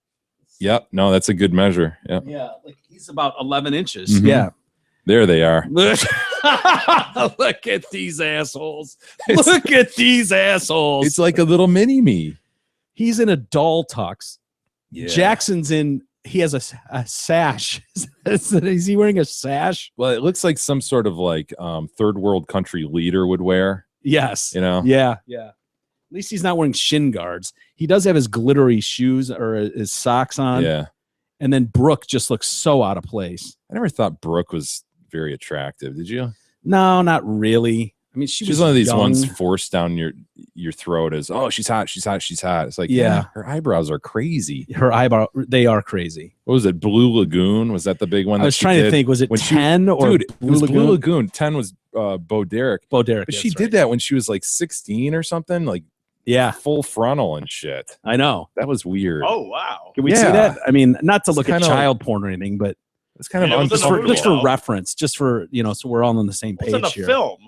Yep. No, that's a good measure. Yeah. Yeah, like he's about 11 inches. Mhm. Yeah. There they are. Look at these assholes. Look at these assholes. It's like a little mini me. He's in a doll tux. Yeah. Jackson's in. He has a sash. Is he wearing a sash? Well, it looks like some sort of like third world country leader would wear. Yes. You know. Yeah. Yeah. At least he's not wearing shin guards. He does have his glittery shoes or his socks on. Yeah. And then Brooke just looks so out of place. I never thought Brooke was very attractive. Did you? No, not really. I mean, she's She's one of these young. ones forced down your throat as, oh, she's hot, she's hot, she's hot. It's like, Yeah. her eyebrows are crazy. Her eyebrow, they are crazy. What was it? Blue Lagoon? Was that the big one? I was trying to think, was it when 10 or dude, it Blue was Lagoon? Blue Lagoon. 10 was Bo Derek. Bo Derek. But she that's did right. that when she was like 16 or something, like Yeah, full frontal and shit. I know. That was weird. Oh wow. Can we see Yeah. that? I mean, not to It's look at kinda child porn or anything, but It's kind Yeah, it of was in the uncomfortable. just for Wow. reference, just for, so we're all on the same What's in page the here. film?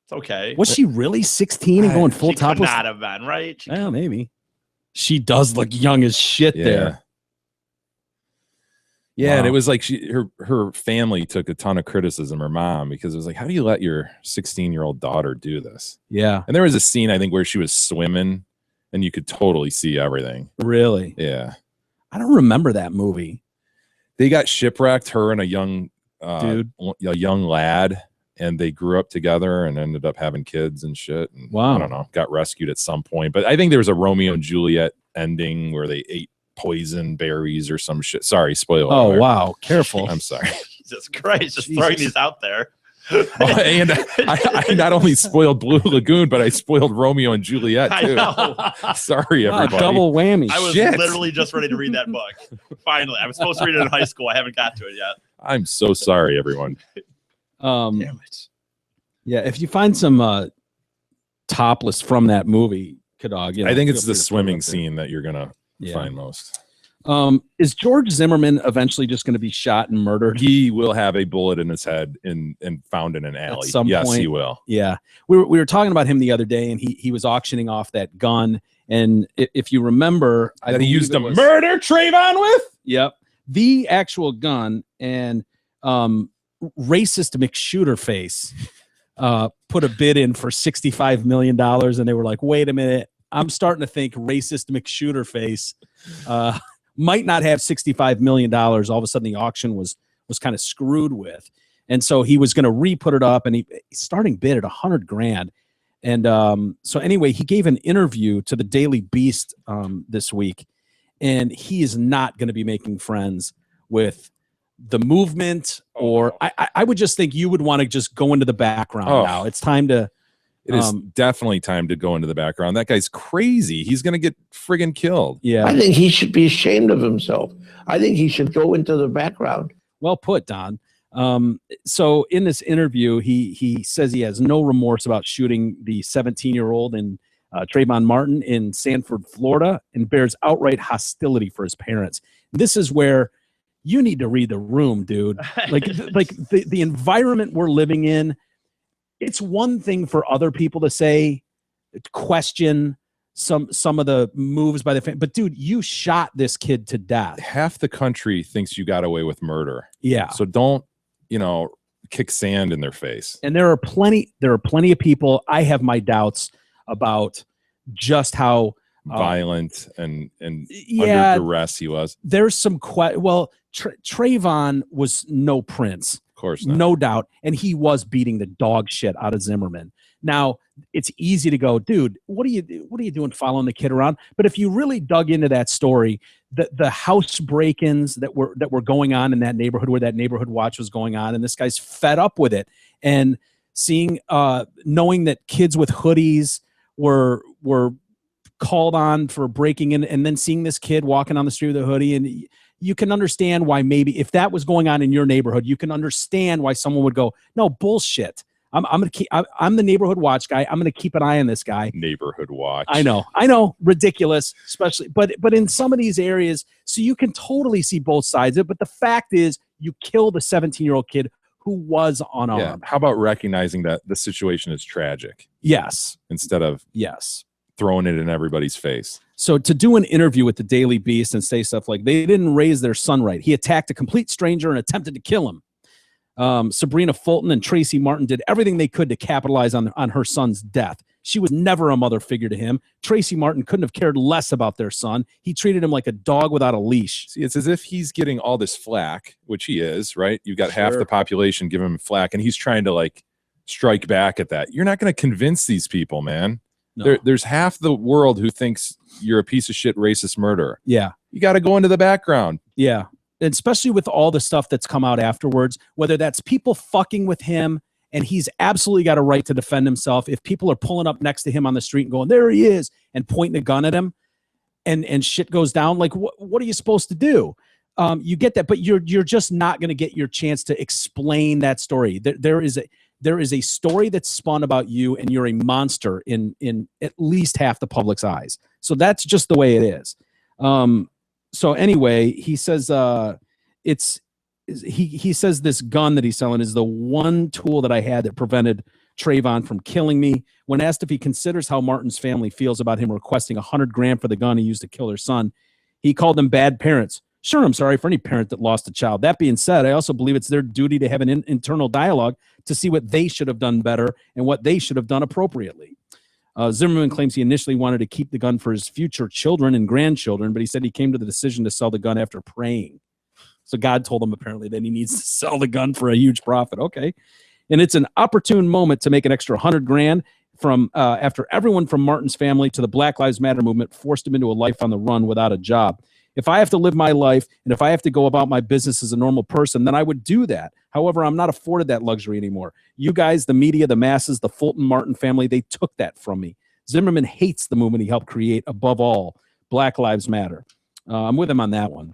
It's okay. Was she really 16 and going full She could topless? not have been, right? She Well, maybe. She does look young as shit there. Yeah, and Wow. it was like her family took a ton of criticism, her mom, because it was like, how do you let your 16-year-old daughter do this? Yeah, And there was a scene, I think, where she was swimming and you could totally see everything. really. Yeah. I don't remember that movie. They got shipwrecked, her and a young Dude. a young lad, and they grew up together and ended up having kids and shit. And Wow. I don't know, got rescued at some point. But I think there was a Romeo and Juliet ending where they ate poison berries or some shit. Sorry, spoiler Oh, alert. wow. Careful. I'm sorry. Jesus Christ, just Jesus. throwing these out there. Oh, and I not only spoiled Blue Lagoon, but I spoiled Romeo and Juliet I too. know. Sorry, Wow, everybody. double whammy. I was Shit. literally just ready to read that book. Finally, I was supposed to read it in high school. I haven't got to it yet. I'm so sorry, everyone. Damn it. Yeah, if you find some topless from that movie, Kadog, I think it's feel free to put the it swimming up there. scene that you're gonna Yeah. find most. Is George Zimmerman eventually just going to be shot and murdered? He will have a bullet in his head and found in an alley. some yes, point. he will. Yeah, we were talking about him the other day, and he was auctioning off that gun. And if you remember, I That he believe used it to was- murder Trayvon with. Yep, the actual gun, and racist McShooterface put a bid in for $65 million, and they were like, "Wait a minute, I'm starting to think racist McShooterface might not have $65 million." All of a sudden, the auction was kind of screwed with, and so he was going to re-put it up, and he starting bid at $100,000. And so anyway, he gave an interview to the Daily Beast this week, and he is not going to be making friends with the movement, or I would just think you would want to just go into the background Oh. now. It's time to. It is definitely time to go into the background. That guy's crazy. He's gonna get friggin' killed. Yeah. I think he should be ashamed of himself. I think he should go into the background. Well put, Don. So in this interview, he says he has no remorse about shooting the 17-year-old in Trayvon Martin in Sanford, Florida, and bears outright hostility for his parents. This is where you need to read the room, dude. Like the environment we're living in. It's one thing for other people to say, question some of the moves by the family, but dude, you shot this kid to death. Half the country thinks you got away with murder. Yeah. So don't, kick sand in their face. And there are plenty of people. I have my doubts about just how Violent and yeah, under duress he was. there's some Trayvon was no Prince. Of course not. No doubt. And he was beating the dog shit out of Zimmerman. Now, it's easy to go, dude, what are you doing following the kid around? But if you really dug into that story, the house break-ins that were going on in that neighborhood where that neighborhood watch was going on, and this guy's fed up with it. And seeing knowing that kids with hoodies were called on for breaking in, and then seeing this kid walking on the street with a hoodie, and you can understand why maybe if that was going on in your neighborhood, you can understand why someone would go, no, bullshit. I'm the neighborhood watch guy. I'm going to keep an eye on this guy. Neighborhood watch. I know, ridiculous, especially, but in some of these areas, so you can totally see both sides of it. But the fact is, you killed a 17-year-old kid who was unarmed. Yeah. How about recognizing that the situation is tragic Yes. instead of Yes. throwing it in everybody's face? So to do an interview with the Daily Beast and say stuff like they didn't raise their son right. He attacked a complete stranger and attempted to kill him. Sabrina Fulton and Tracy Martin did everything they could to capitalize on her son's death. She was never a mother figure to him. Tracy Martin couldn't have cared less about their son. He treated him like a dog without a leash. See, it's as if he's getting all this flack, which he is, right? You've got half the population giving him flack, and he's trying to like strike back at that. You're not going to convince these people, man. No. There's half the world who thinks you're a piece of shit racist murderer. Yeah. You got to go into the background. Yeah. And especially with all the stuff that's come out afterwards, whether that's people fucking with him, and he's absolutely got a right to defend himself. If people are pulling up next to him on the street and going, there he is, and pointing a gun at him, and shit goes down, like what are you supposed to do? You get that, but you're just not going to get your chance to explain that story. There is a story that's spun about you, and you're a monster in at least half the public's eyes. So that's just the way it is. So anyway, he says he says this gun that he's selling is the one tool that I had that prevented Trayvon from killing me. When asked if he considers how Martin's family feels about him requesting $100,000 for the gun he used to kill their son, he called them bad parents. Sure, I'm sorry for any parent that lost a child. That being said, I also believe it's their duty to have an internal dialogue to see what they should have done better and what they should have done appropriately. Zimmerman claims he initially wanted to keep the gun for his future children and grandchildren, but he said he came to the decision to sell the gun after praying. So God told him apparently that he needs to sell the gun for a huge profit. Okay. And it's an opportune moment to make an extra $100,000 from after everyone from Martin's family to the Black Lives Matter movement forced him into a life on the run without a job. If I have to live my life and if I have to go about my business as a normal person, then I would do that. However, I'm not afforded that luxury anymore. You guys, the media, the masses, the Fulton Martin family, they took that from me. Zimmerman hates the movement he helped create. Above all, Black Lives Matter. I'm with him on that one.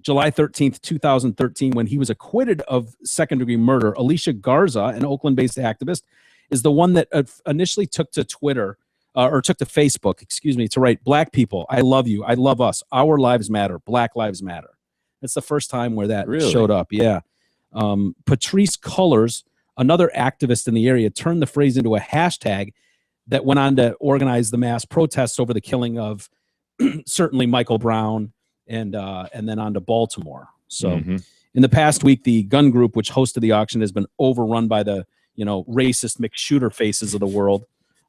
July 13th, 2013, when he was acquitted of second-degree murder, Alicia Garza, an Oakland-based activist, is the one that initially took to Twitter, or took to Facebook, to write, "Black people, I love you. I love us. Our lives matter. Black lives matter." That's the first time where that showed up. Yeah. Patrice Cullors, another activist in the area, turned the phrase into a hashtag that went on to organize the mass protests over the killing of certainly Michael Brown and then on to Baltimore. So in the past week, the gun group, which hosted the auction, has been overrun by the, racist McShooter faces of the world.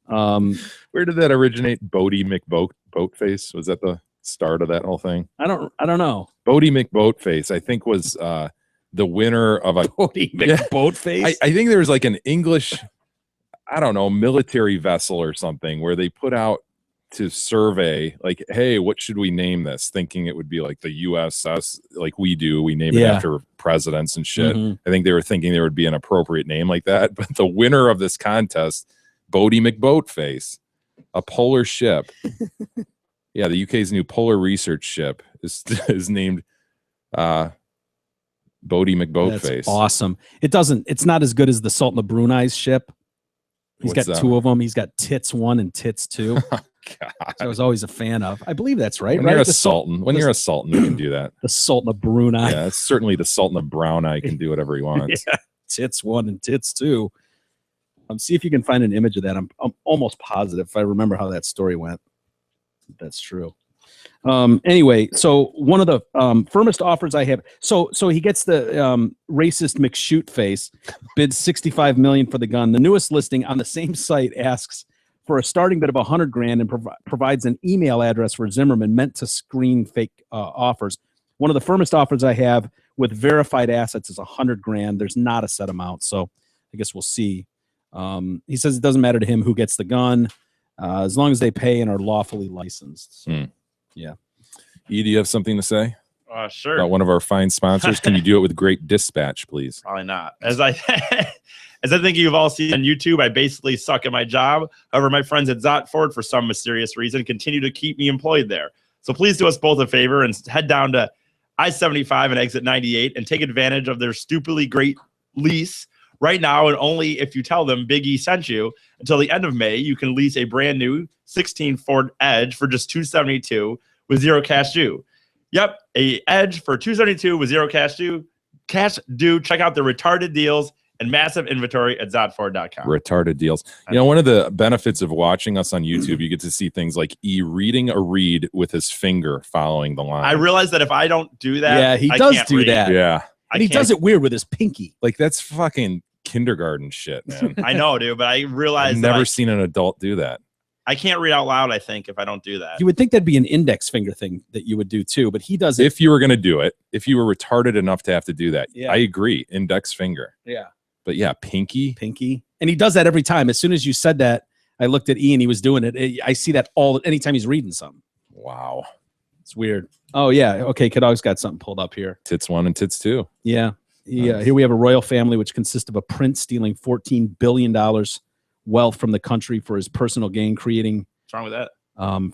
Where did that originate? Bodie McBoatface? Was that the start of that whole thing? I don't know. Bodie McBoatface, I think, was the winner of a Bodie McBoatface. I think there was like an English, I don't know, military vessel or something where they put out to survey, like, hey, what should we name this? Thinking it would be like the USS, like we do. We name it after presidents and shit. I think they were thinking there would be an appropriate name like that. But the winner of this contest, Bodie McBoatface, a polar ship. Yeah, the UK's new polar research ship is named Bodie McBoatface. That's awesome. It's not as good as the Sultan of Brunei's ship. He's got two of them. He's got Tits 1 and Tits 2. God. I was always a fan of. I believe that's right. When you're a sultan, you're a sultan, you can do that. The Sultan of Brunei. Yeah, it's certainly the Sultan of Brown Eye can do whatever he wants. Yeah. Tits 1 and Tits 2. See if you can find an image of that. I'm almost positive if I remember how that story went. That's true. Anyway, so one of the firmest offers I have. So he gets the racist McShoot face, bids $65 million for the gun. The newest listing on the same site asks for a starting bid of $100,000 and provides an email address for Zimmerman meant to screen fake offers. One of the firmest offers I have with verified assets is $100,000. There's not a set amount, so I guess we'll see. He says it doesn't matter to him who gets the gun, as long as they pay and are lawfully licensed. So, yeah. E, do you have something to say? Sure. About one of our fine sponsors? Can you do it with great dispatch, please? Probably not. As I think you've all seen on YouTube, I basically suck at my job. However, my friends at Zotford, for some mysterious reason, continue to keep me employed there. So please do us both a favor and head down to I-75 and exit 98 and take advantage of their stupidly great lease. Right now, and only if you tell them Big E sent you, until the end of May, you can lease a brand new 16 Ford Edge for just $272 with zero cash due. Yep, a Edge for $272 with zero cash due. cash due. Check out the retarded deals and massive inventory at zotford.com. Retarded deals. You know, one of the benefits of watching us on YouTube, you get to see things like E reading a read with his finger following the line. I realize that if I don't do that, Yeah, he I does can't do read. that. Yeah. And he does it weird with his pinky. Like, that's fucking kindergarten shit, man. I know, dude, but I realize I've that never seen an adult do that. I can't read out loud, I think, if I don't do that. You would think that'd be an index finger thing that you would do too, but he does it. If you were going to do it, if you were retarded enough to have to do that, Yeah. I agree. Index finger. Yeah. But yeah, pinky. And he does that every time. As soon as you said that, I looked at Ian. He was doing it. I see that anytime he's reading something. Wow. It's weird. Oh yeah. Okay. Kidog's got something pulled up here. Tits 1 and tits 2. Yeah. Yeah. Here we have a royal family, which consists of a prince stealing $14 billion wealth from the country for his personal gain, creating What's wrong with that?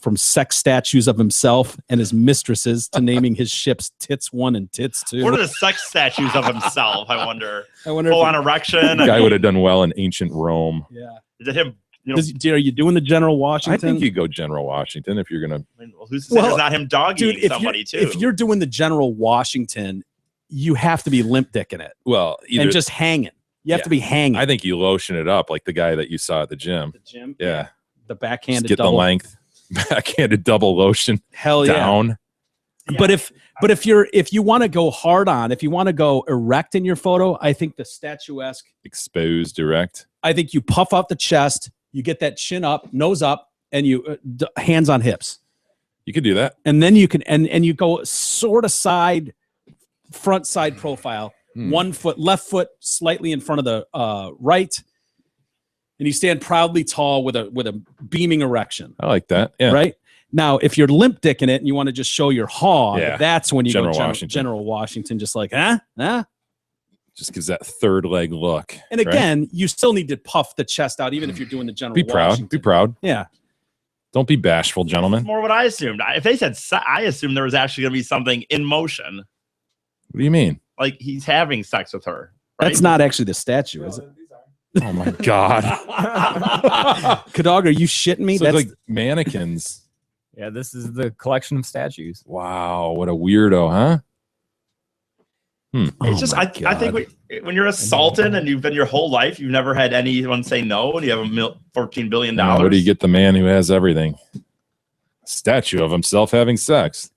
from sex statues of himself and his mistresses to naming his ships Tits 1 and Tits 2. What are the sex statues of himself? I wonder. I wonder Full if on erection. Guy would have done well in ancient Rome. Yeah. Is it him? You know, Are you doing the General I Washington? think you go General Washington if you're going to. well, who's to say there's not him dog Dude, eating somebody too? if you're doing the General Washington, you have to be limp dicking it Well, either, and just hanging. You have to be hanging. I think you lotion it up like the guy that you saw at the gym. the gym. Yeah. The Just backhanded get double. the length. Backhanded double lotion Hell yeah. down. But if you want to go hard on, if you want to go erect in your photo, I think the statuesque. Exposed direct. I think you puff out the chest, you get that chin up, nose up, and you hands on hips, You could do that. and then you can and you go sort of front side profile, 1 foot, left foot slightly in front of the right, and you stand proudly tall with a beaming erection. I like that. Yeah. Right now, if you're limp dicking it and you want to just show your hog, Yeah. that's when you General go Washington. General Washington, just like Just gives that third leg look. And right? again, you still need to puff the chest out, even if you're doing the General Be proud. Washington. Be proud. Yeah. Don't be bashful, That's gentlemen. more what I assumed. If they said, I assumed there was actually going to be something in motion, What do you mean? like he's having sex with her. Right? That's not actually the statue, is it? Oh my God. Kadog, are you shitting me? So it's like mannequins. Yeah, this is the collection of statues. Wow. What a weirdo, huh? It's just, I think when you're a sultan and you've been your whole life, you've never had anyone say no, and you have $14 billion. What do you get the man who has everything? Statue of himself having sex.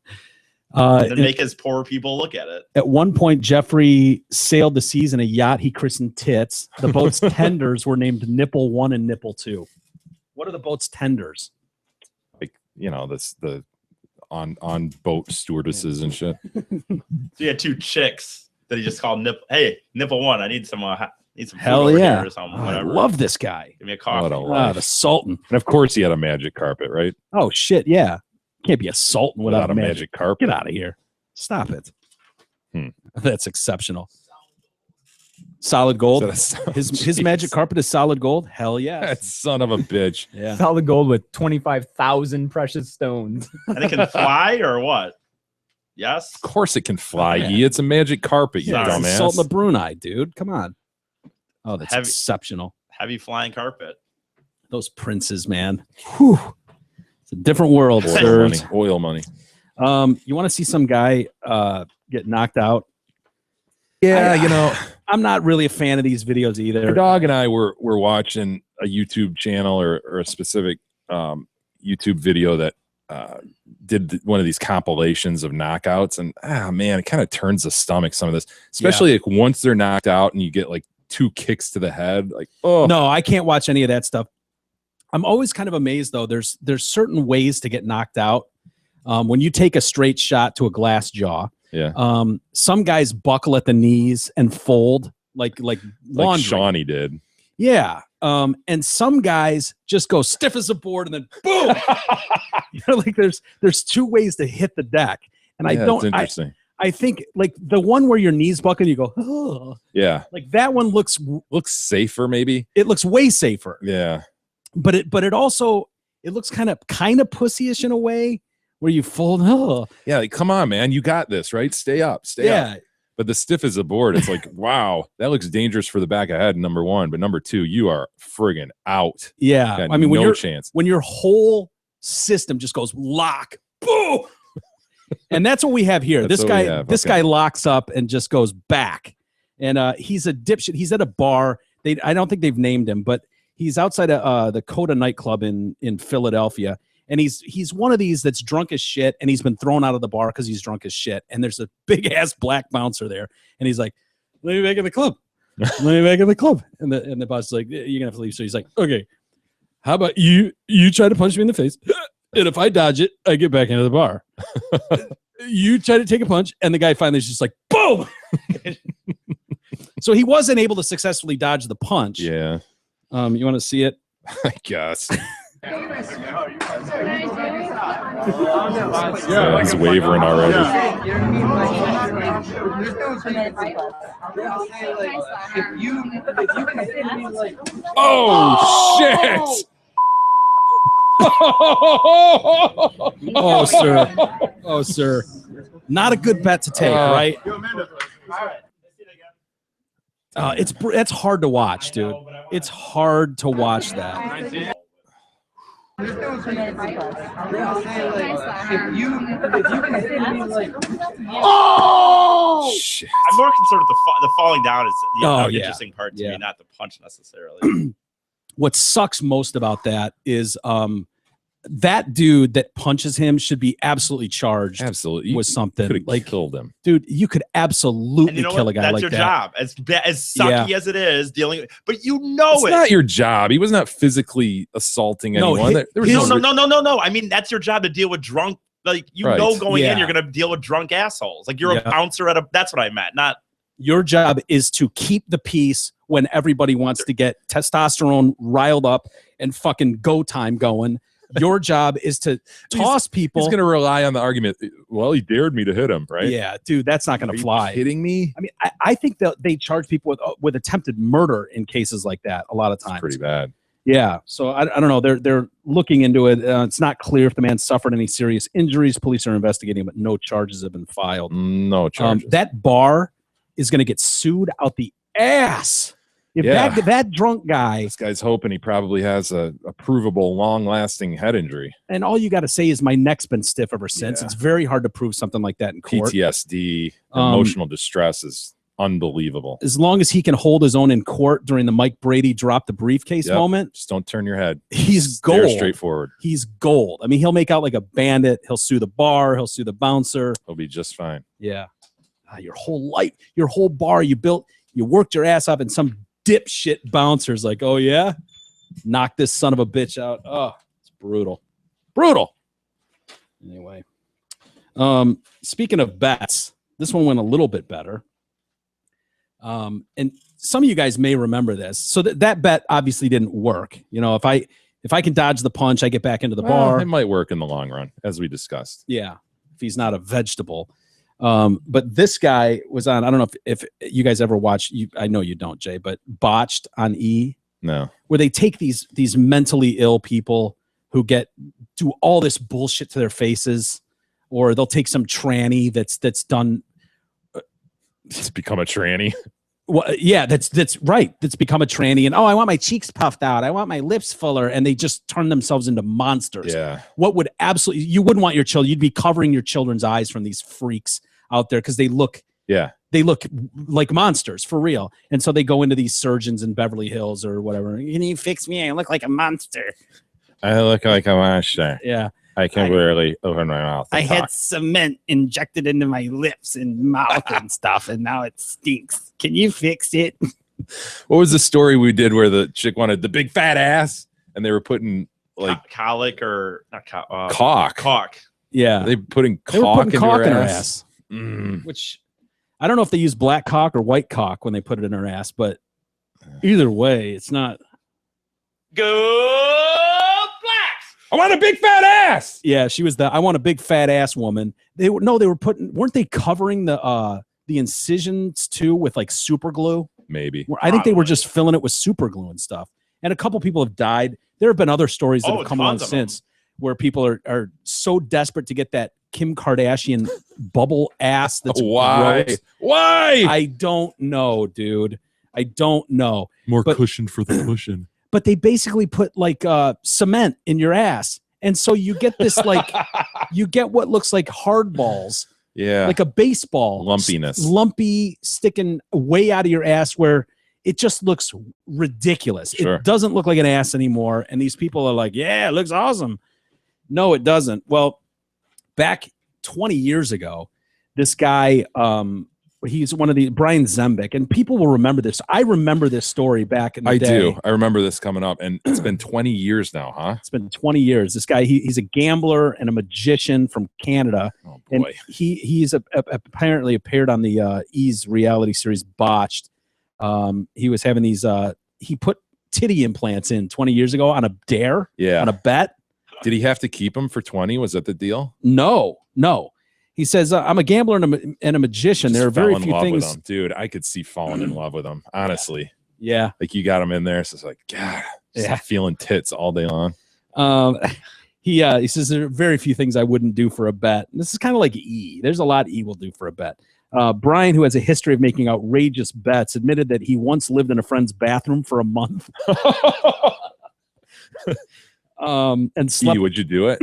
And then make his poor people look at it. At one point, Jeffrey sailed the seas in a yacht he christened Tits. The boat's tenders were named Nipple 1 and Nipple 2. What are the boat's tenders? Like, you know, the on boat stewardesses and shit. So you had two chicks that he just called Nipple. Hey, Nipple 1, I need some food Hell over yeah. here or something. Oh, I Whatever. love this guy. Give me a coffee. What a life. The Sultan. And of course he had a magic carpet, right? Oh, shit. Yeah. Can't be a Sultan without a magic carpet. Get out of here. Stop it. That's exceptional. Solid gold. His magic carpet is solid gold. Hell yeah. That son of a bitch. Yeah. Solid gold with 25,000 precious stones. And it can fly or what? Yes. Of course it can fly. Yeah. It's a magic carpet, you Sorry. It's the dumbass. Sultan of Brunei, dude. Come on. Oh, that's Heavy. exceptional. Heavy flying carpet. Those princes, man. Whew. It's a different world, Oil sir. money. Oil money. You want to see some guy get knocked out? Yeah, I- I'm not really a fan of these videos Our either. dog and I were watching a YouTube channel or a specific YouTube video that did one of these compilations of knockouts, and man, it kind of turns the stomach. Some of this, especially like once they're knocked out and you get like 2 kicks to the head, like No, I can't watch any of that stuff. I'm always kind of amazed though. There's certain ways to get knocked out. When you take a straight shot to a glass jaw, yeah, some guys buckle at the knees and fold like like laundry. Shawnee did. Yeah. And some guys just go stiff as a board and then boom. Like there's 2 ways to hit the deck. And Yeah, it's I interesting. I think like the one where your knees buckle, you go, oh, Yeah, like that one looks safer maybe. it looks way safer. Yeah, But it also it looks kind of pussyish in a way where you fold. Oh, yeah. Like, come on, man, you got this, right? Stay up, stay up. yeah. But the stiff as a board, it's like, wow, that looks dangerous for the back of head. Number 1, but number 2, you are friggin' out. Yeah. Got I mean, when no you're chance. when your whole system just goes lock, boom, And that's what we have here. That's This what we guy, have, this okay. guy locks up and just goes back. And he's a dipshit. He's at a bar. I don't think they've named him, but he's outside of the Coda nightclub in Philadelphia. And he's one of these that's drunk as shit, and he's been thrown out of the bar because he's drunk as shit. And there's a big ass black bouncer there, and he's like, "Let me back in the club. Let me back in the club." And the boss is like, "You're gonna have to leave." So he's like, "Okay, how about you try to punch me in the face, and if I dodge it, I get back into the bar. You try to take a punch," and the guy finally is just like, boom. So he wasn't able to successfully dodge the punch. Yeah, You want to see it? I guess. Yeah, he's wavering already. Oh shit! Oh, sir. Oh, sir. Not a good bet to take, right? It's hard to watch, dude. It's hard to watch that. Oh! Shit. I'm more concerned with the falling down is the Oh, yeah. interesting part to Yeah. me, not the punch necessarily. What sucks most about that is that dude that punches him should be absolutely charged Absolutely. with something. Could have Like, killed him. dude, you could absolutely And you know kill what? a guy That's like your that. job. As sucky as it is, dealing, but you know It's it. not your job. He was not physically assaulting No, anyone. There was No. I mean, that's your job to deal with drunk. Like you Right. know, going Yeah. in, you're gonna deal with drunk assholes. Like you're Yeah. a bouncer at a. That's what I meant. Not Your job is to keep the peace when everybody wants to get testosterone riled up and fucking go time going. Your job is to toss people. He's going to rely on the argument. Well, he dared me to hit him, right? Yeah, dude, that's not going Are to you fly. kidding me? I mean, I think that they charge people with attempted murder in cases like that a lot of times. Pretty bad. Yeah, so I don't know. They're looking into it. It's not clear if the man suffered any serious injuries. Police are investigating, but no charges have been filed. No charges. That bar is going to get sued out the ass. If Yeah. that drunk guy, This guy's hoping he probably has a provable, long-lasting head injury. and all you got to say is my neck's been stiff ever since. Yeah. It's very hard to prove something like that in court. PTSD, Um, emotional distress is unbelievable. As long as he can hold his own in court during the Mike Brady drop the briefcase Yep. moment, Just don't turn your head. he's Stare gold. straight forward. He's gold. I mean, he'll make out like a bandit. He'll sue the bar. He'll sue the bouncer. He'll be just fine. Yeah. Your whole life, your whole bar you built, you worked your ass off, and some dipshit bouncer's like, "Oh yeah, knock this son of a bitch out." Oh, it's brutal. Brutal. Anyway. Speaking of bets, this one went a little bit better. And some of you guys may remember this. So that bet obviously didn't work. You know, if I can dodge the punch, I get back into the Well, bar. it might work in the long run, as we discussed. Yeah, if he's not a vegetable. But this guy was on, I don't know if you guys ever watch, I know you don't, Jay, but Botched on E, No. where they take these mentally ill people who do all this bullshit to their faces, or they'll take some tranny that's done. It's become a tranny. Well, yeah, that's right. That's become a tranny, and I want my cheeks puffed out. I want my lips fuller, and they just turn themselves into monsters. Yeah. What would absolutely, you wouldn't want your children, you'd be covering your children's eyes from these freaks out there because they look like monsters for real. And so they go into these surgeons in Beverly Hills or whatever. Can you fix me? I look like a monster. I look like a monster. Yeah. I can barely open my mouth. I and had talk. cement injected into my lips and mouth and stuff, and now it stinks. Can you fix it? What was the story we did where the chick wanted the big fat ass and they were putting like colic or not caulk. Yeah. They putting They were caulk, putting into caulk her in her ass. ass. Mm. Which I don't know if they use black cock or white cock when they put it in her ass, but either way, it's not. Go Blacks! I want a big fat ass. Yeah, she was I want a big fat ass woman. They were putting, weren't they covering the incisions too with like super glue? Maybe. I think they were just filling it with super glue and stuff. And a couple people have died. There have been other stories that have come on tons of them. since where people are so desperate to get that Kim Kardashian bubble ass. That's Why? gross. Why? I don't know, dude. I don't know. More But- cushion for the cushion. But they basically put like cement in your ass And so you get this like you get what looks like hard balls, Yeah. like a baseball Lumpiness. lumpy sticking way out of your ass where it just looks ridiculous. Sure. It doesn't look like an ass anymore. And these people are like, yeah, it looks awesome. No, it doesn't. Well, back 20 years ago, this guy, he's one of the Brian Zembic, and people will remember this. I remember this story back in the day. do. I remember this coming up, and it's been 20 years now, huh? It's been 20 years. This guy, he's a gambler and a magician from Canada. Oh boy. And he's apparently appeared on the E's reality series Botched. He was having these. He put titty implants in 20 years ago on a dare. Yeah. On a bet. Did he have to keep them for 20? Was that the deal? No. He says, "I'm a gambler and a magician. There are very few things." Dude, I could see falling in love with them. Honestly. Yeah. Like you got him in there, so it's like, God, Yeah. feeling tits all day long. He says there are very few things I wouldn't do for a bet. And this is kind of like E. There's a lot E will do for a bet. Brian, who has a history of making outrageous bets, admitted that he once lived in a friend's bathroom for a month. And slept. Would you do it?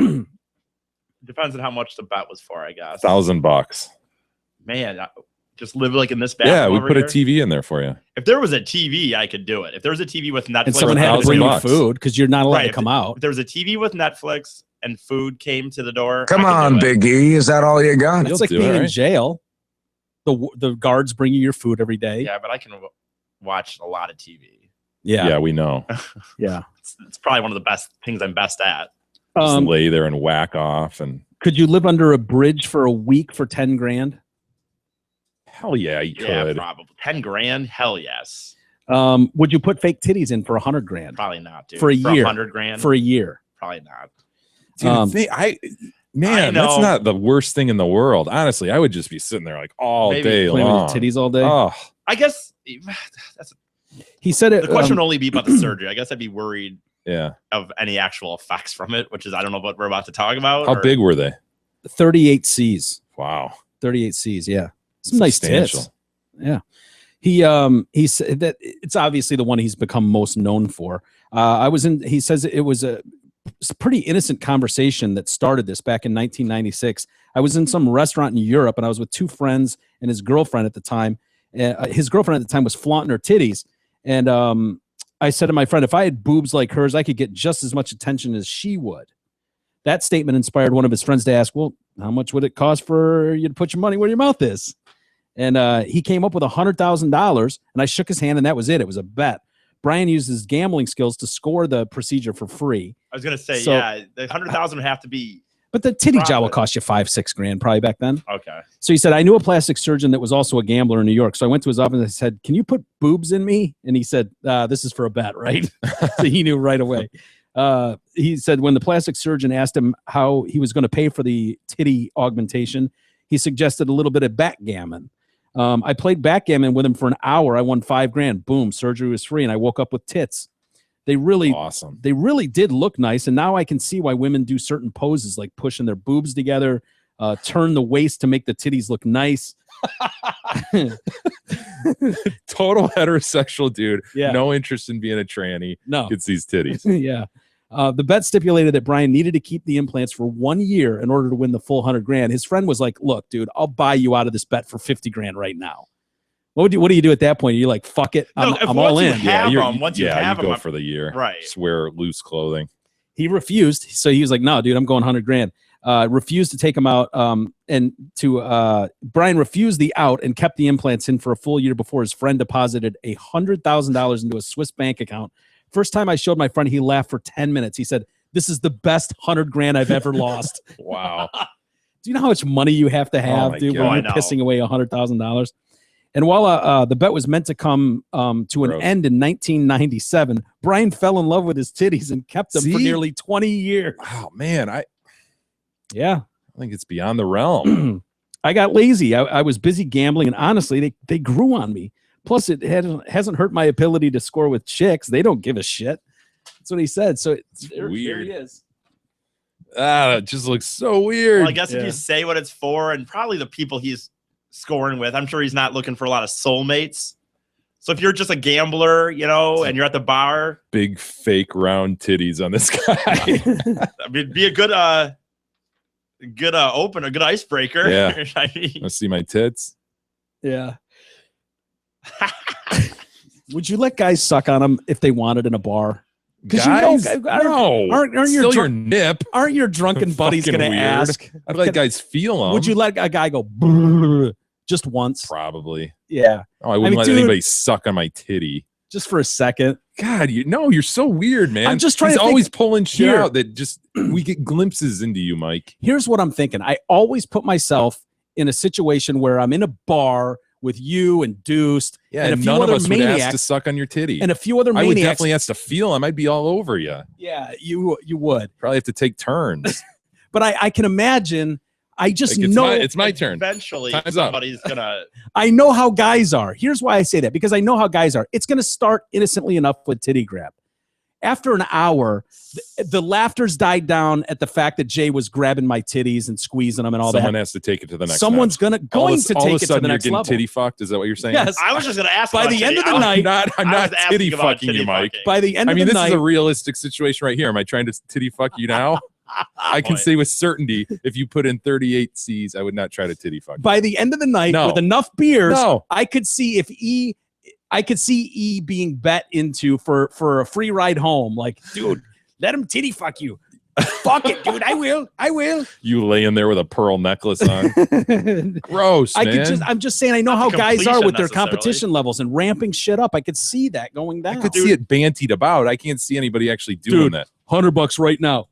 Depends on how much the bet was for, I guess. $1,000. Man, just live like in this bathroom. Yeah, we over put here. a TV in there for you. If there was a TV, I could do it. If there was a TV with Netflix, And someone had to bring you food because you're not allowed to come out. If there was a TV with Netflix and food came to the door, Come on, Big E. Is that all you got? It's like being in jail. The guards bring you your food every day. Yeah, but I can watch a lot of TV. Yeah, we know. Yeah. It's probably one of the best things I'm best at. Just lay there and whack off. And could you live under a bridge for a week for 10 grand? Hell yeah, you Yeah, could. probably 10 grand. Hell yes. Would you put fake titties in for 100 grand? Probably not, dude. For a year. 100 grand. For a year. Probably not. Dude, man, that's not the worst thing in the world. Honestly, I would just be sitting there like all Maybe day playing with long. your titties all day. Oh, I guess that's he said it. The question would only be about the surgery. I guess I'd be worried yeah. of any actual effects from it, which is I don't know what we're about to talk about. How big were they? 38 C's. Wow. 38 C's. Yeah. Some nice Substantial. tits. Yeah. He said that it's obviously the one he's become most known for. He says it was a pretty innocent conversation that started this back in 1996. I was in some restaurant in Europe and I was with two friends and his girlfriend at the time. His girlfriend at the time was flaunting her titties. And I said to my friend, if I had boobs like hers, I could get just as much attention as she would. That statement inspired one of his friends to ask, well, how much would it cost for you to put your money where your mouth is? And he came up with $100,000 and I shook his hand and that was it. It was a bet. Brian used his gambling skills to score the procedure for free. I was gonna say, So- yeah, the 100,000 would have to be But the titty job will cost you $5-6 grand probably back then. okay. So he said, I knew a plastic surgeon that was also a gambler in New York. So I went to his office and I said, can you put boobs in me? And he said, this is for a bet, right? So he knew right away. He said when the plastic surgeon asked him how he was going to pay for the titty augmentation, he suggested a little bit of backgammon. I played backgammon with him for an hour. I won $5 grand. Boom, surgery was free. And I woke up with tits. They really, awesome. They really did look nice. And now I can see why women do certain poses like pushing their boobs together, turn the waist to make the titties look nice. Total heterosexual dude. Yeah. No interest in being a tranny. No. Gets these titties. Yeah. The bet stipulated that Brian needed to keep the implants for 1 year in order to win the full 100 grand. His friend was like, look, dude, I'll buy you out of this bet for 50 grand right now. What do you do at that point? You're like, fuck it. I'm all in. Once you have you go them, for the year. right. Just wear loose clothing. He refused. So he was like, no, dude, I'm going 100 grand. Refused to take him out. Brian refused the out and kept the implants in for a full year before his friend deposited $100,000 into a Swiss bank account. First time I showed my friend, he laughed for 10 minutes. He said, this is the best 100 grand I've ever lost. Wow. Do you know how much money you have to have, my dude, God. when I you're know. pissing away $100,000? And while the bet was meant to come to an Gross. end in 1997, Brian fell in love with his titties and kept them for See? nearly 20 years. Oh man, I Yeah. think it's beyond the realm. I got lazy. I was busy gambling, and honestly, they grew on me. Plus, it hasn't hurt my ability to score with chicks. They don't give a shit. That's what he said. So there he weird. is. It just looks so weird. Well, I guess if you say what it's for, and probably the people he's scoring with, I'm sure he's not looking for a lot of soulmates. So if you're just a gambler, you know, and you're at the bar, Big fake round titties on this guy. I mean, it'd be a good opener, good icebreaker. Yeah. I mean, Let's see my tits. Yeah. Would you let guys suck on them if they wanted in a bar? Because Guys? no, aren't your Still your drunk- nip. aren't your drunken buddies Fucking going to weird. ask? I'd let guys feel them. Would you let a guy go "Brrr" just once? Probably. Yeah, Oh, I wouldn't mean, let dude- anybody suck on my titty. just for a second. God, you're so weird, man. I'm just trying He's to think- always pulling shit Here. out that just we get glimpses into you, Mike. Here's what I'm thinking. I always put myself in a situation where I'm in a bar with you and Deuced Yeah, and a and few none of other us would ask to maniacs suck on your titty. and a few other I would maniacs. definitely ask to feel him. I'd be all over you. Yeah, you would. Probably have to take turns. But I can imagine. I just Like, know it's my turn. eventually Time's up. somebody's gonna. I know how guys are. Here's why I say that, because I know how guys are. It's going to start innocently enough with titty grab. After an hour, the laughter's died down at the fact that Jay was grabbing my titties and squeezing them and all Someone that. has to take it to the next. Someone's notch. going all to of take a it to sudden the you're next getting level. titty fucked. Is that what you're saying? Yes. I was just gonna ask By about the end titty- of the I was- night, I'm I not was asking titty about fucking titty you, Mike. fucking. By the end I of mean, the this night, is a realistic situation right here. Am I trying to titty fuck you now? I can Boy. say with certainty, if you put in 38 C's, I would not try to titty fuck. by the end of the night, No. with enough beers, No. I could see E being bet into for a free ride home. Like, dude, let him titty fuck you. Fuck it, dude. I will. You laying there with a pearl necklace on. Gross, man. I'm just saying, I know Not how guys are completion with their necessarily. competition levels and ramping shit up. I could see that going down. I could see it bantied about. I can't see anybody actually doing Dude, that. $100 right now.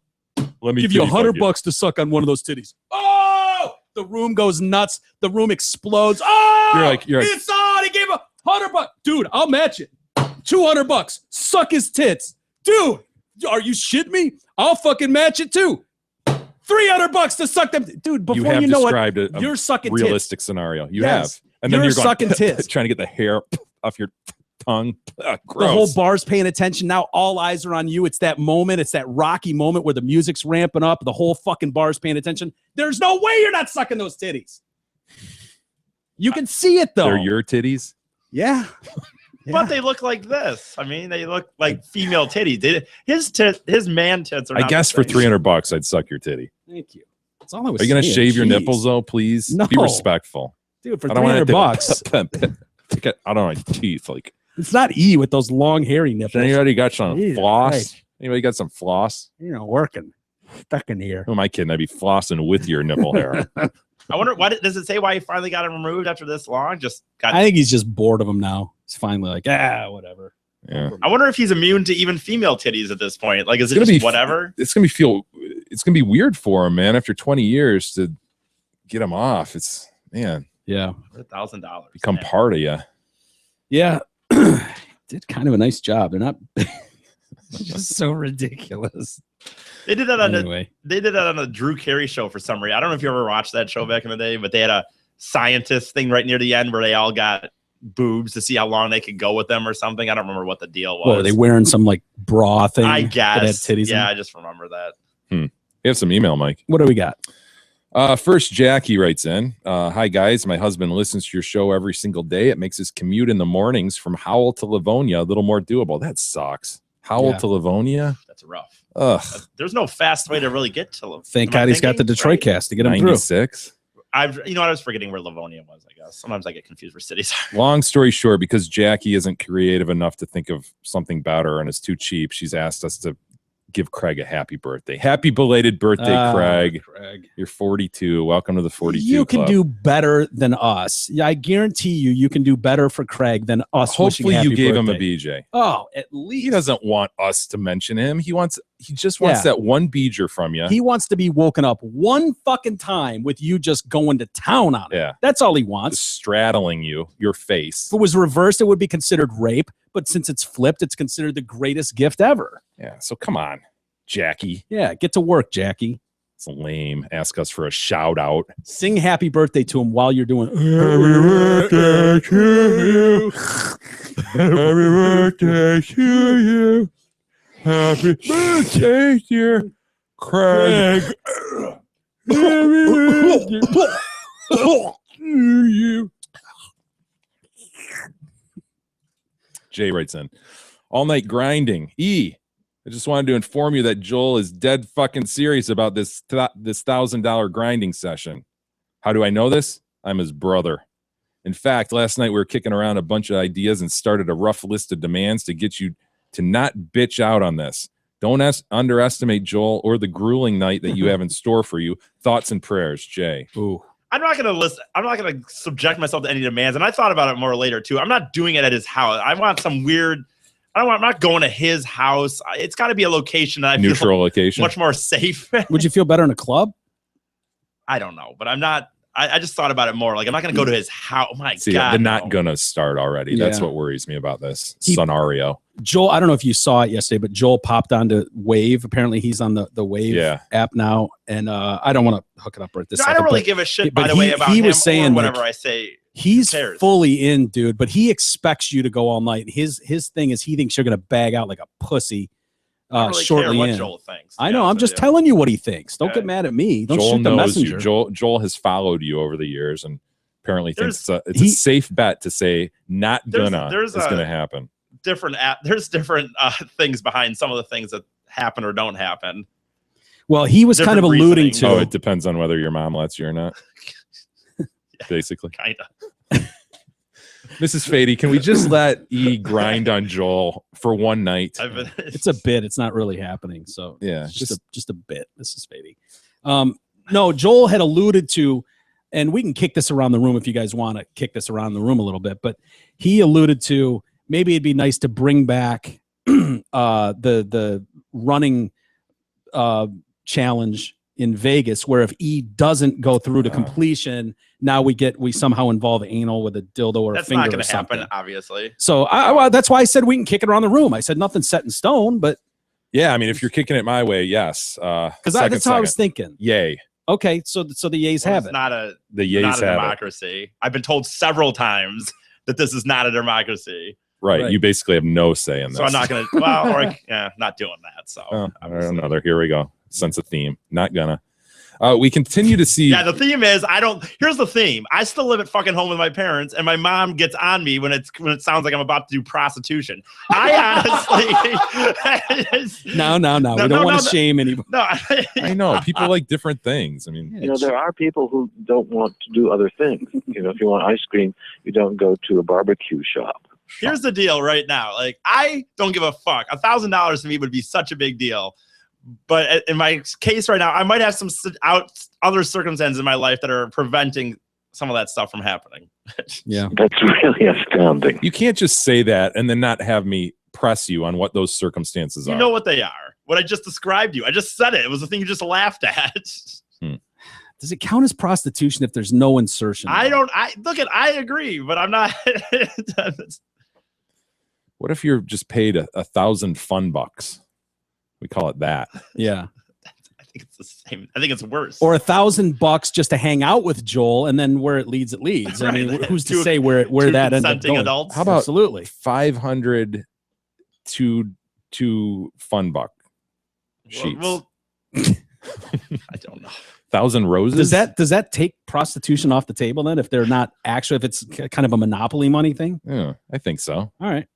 Let me Give you titty fuck $100 to suck on one of those titties. Oh, the room goes nuts. The room explodes. Oh, You're like- it's on. He gave $100. Dude, I'll match it. $200. Suck his tits. Dude, are you shitting me? I'll fucking match it too. $300 to suck them. Dude, before You have you know described it, a you're sucking realistic scenario. You Yes. have. And then You're you're going, sucking tits. trying to get the hair off your tongue. Ugh, The whole gross. bar's paying attention. Now all eyes are on you. It's that moment. It's that Rocky moment where the music's ramping up. The whole fucking bar's paying attention. There's no way you're not sucking those titties. You can see it though. They're your titties. Yeah. But they look like this. I mean, they look like female titties. His man tits are. I not guess the for same. $300, I'd suck your titty. Thank you. That's all I was Are you going to saying. shave your Jeez. nipples though, please? No. Be respectful. Dude, for I don't want $300. to pick it out of my teeth. Like, It's not E with those long hairy nipples. anybody got some Jesus floss? Christ. Anybody got some floss? You know, working. Stuck in here. Who am I kidding? I'd be flossing with your nipple hair. I wonder does it say why he finally got it removed after this long? Just got. I think he's just bored of them now. He's finally like, whatever. Yeah. I wonder if he's immune to even female titties at this point. Like, is it It's gonna just be- whatever? It's gonna be weird for him, man. After 20 years to get him off, it's man Yeah. $1,000 become part of you. Yeah. Did kind of a nice job. They're not just so ridiculous. They did that on Anyway. they did that on the Drew Carey show for some reason. I don't know if you ever watched that show back in the day, but they had a scientist thing right near the end where they all got boobs to see how long they could go with them or something. I don't remember what the deal was. What, are they wearing some like bra thing? I that guess. had titties in Yeah, it? I just remember that. We have some email, Mike. What do we got? First, Jackie writes in, hi guys, my husband listens to your show every single day. It makes his commute in the mornings from Howell to Livonia a little more doable. That sucks. Howell Yeah. to Livonia? That's rough. Ugh. There's no fast way to really get to Livonia. Thank God he's got the Detroit cast to get him through. 96. I was forgetting where Livonia was, I guess. Sometimes I get confused for cities. Long story short, because Jackie isn't creative enough to think of something better and is too cheap, she's asked us to give Craig a happy birthday. Happy belated birthday, Craig. You're 42. Welcome to the 42 You can club. do better than us. Yeah, I guarantee you can do better for Craig than us. wishing Hopefully you happy gave him a birthday. BJ. Oh, at least He doesn't want us to mention him. He just wants Yeah. that one BJ from you. He wants to be woken up one fucking time with you just going to town on it. Yeah. That's all he wants. Just straddling your face. If it was reversed, it would be considered rape. But since it's flipped, it's considered the greatest gift ever. Yeah. So come on, Jackie. Yeah, get to work, Jackie. It's lame. Ask us for a shout out. Sing happy birthday to him while you're doing Happy birthday to you. Happy birthday to you. Happy birthday, dear Craig. Happy birthday to you. Jay writes in, all night grinding. I just wanted to inform you that Joel is dead fucking serious about this $1,000 grinding session. How do I know this? I'm his brother. In fact, last night we were kicking around a bunch of ideas and started a rough list of demands to get you to not bitch out on this. Don't underestimate Joel or the grueling night that you have in store for you. Thoughts and prayers, Jay. Ooh. I'm not going to subject myself to any demands. And I thought about it more later too. I'm not doing it at his house. I want some weird. I'm not going to his house. It's got to be a location that I neutral feel location, much more safe. Would you feel better in a club? I don't know, but I'm not. I just thought about it more. Like I'm not going to go to his house. Oh my See, God, they're not going to start already. That's Yeah. what worries me about this scenario. Joel, I don't know if you saw it yesterday, but Joel popped onto Wave. Apparently, he's on the Wave app now, and I don't want to hook it up right this No, I second. don't really but- give a shit, but by the way, about he him was saying or whatever like, I say. He's Who cares? fully in, dude, but he expects you to go all night. His thing is he thinks you're going to bag out like a pussy I don't really shortly care what in. Joel thinks. I know. I'm just telling you what he thinks. Don't Okay. get mad at me. Don't Joel shoot the knows messenger. you. Joel has followed you over the years and apparently thinks it's he- a safe bet to say not There's it's going to happen. There's different things behind some of the things that happen or don't happen. Well, he was kind of Different alluding reasoning. to. Oh, it depends on whether your mom lets you or not. Basically. Kind of. Mrs. Fady, can we just let E grind on Joel for one night? It's a bit. It's not really happening. So Yeah, it's just a bit. Mrs. Fady. No, Joel had alluded to, and we can kick this around the room if you guys want to kick this around the room a little bit. But he alluded to maybe it'd be nice to bring back the running challenge in Vegas, where if E doesn't go through to completion, now we somehow involve anal with a dildo or That's a finger not or going to something. happen, obviously. So well, that's why I said we can kick it around the room. I said nothing's set in stone, but Yeah, I mean, if you're kicking it my way, yes. because that's how I was thinking. Yay. Okay, so the Yays Well, have it's it. not a The Yays not a have it. democracy. I've been told several times that this is not a democracy. Right. You basically have no say in this. So I'm not going to. Well, or not doing that. So another. Here we go. Sense of theme. Not gonna. We continue to see. yeah, the theme is I don't. Here's the theme. I still live at fucking home with my parents, and my mom gets on me when it sounds like I'm about to do prostitution. I honestly. No. We don't want to shame anybody. No, I know people like different things. I mean, You know, there are people who don't want to do other things. You know, if you want ice cream, you don't go to a barbecue shop. Here's the deal right now. Like, I don't give a fuck. $1,000 to me would be such a big deal. But in my case right now, I might have some other circumstances in my life that are preventing some of that stuff from happening. Yeah. That's really astounding. You can't just say that and then not have me press you on what those circumstances You are. know what they are. What I just described you. I just said it. It was the thing you just laughed at. Does it count as prostitution if there's no insertion? I agree, but I'm not. What if you're just paid 1,000 fun bucks? We call it that. Yeah. I think it's the same. I think it's worse. Or $1,000 just to hang out with Joel, and then where it leads, it leads. I mean, who's to say where that ends up consenting going? adults. How about Absolutely 500 to fun buck sheets? Well, I don't know. 1,000 roses. Does that take prostitution off the table then? If they're not actually, if it's kind of a monopoly money thing? Yeah, I think so. All right.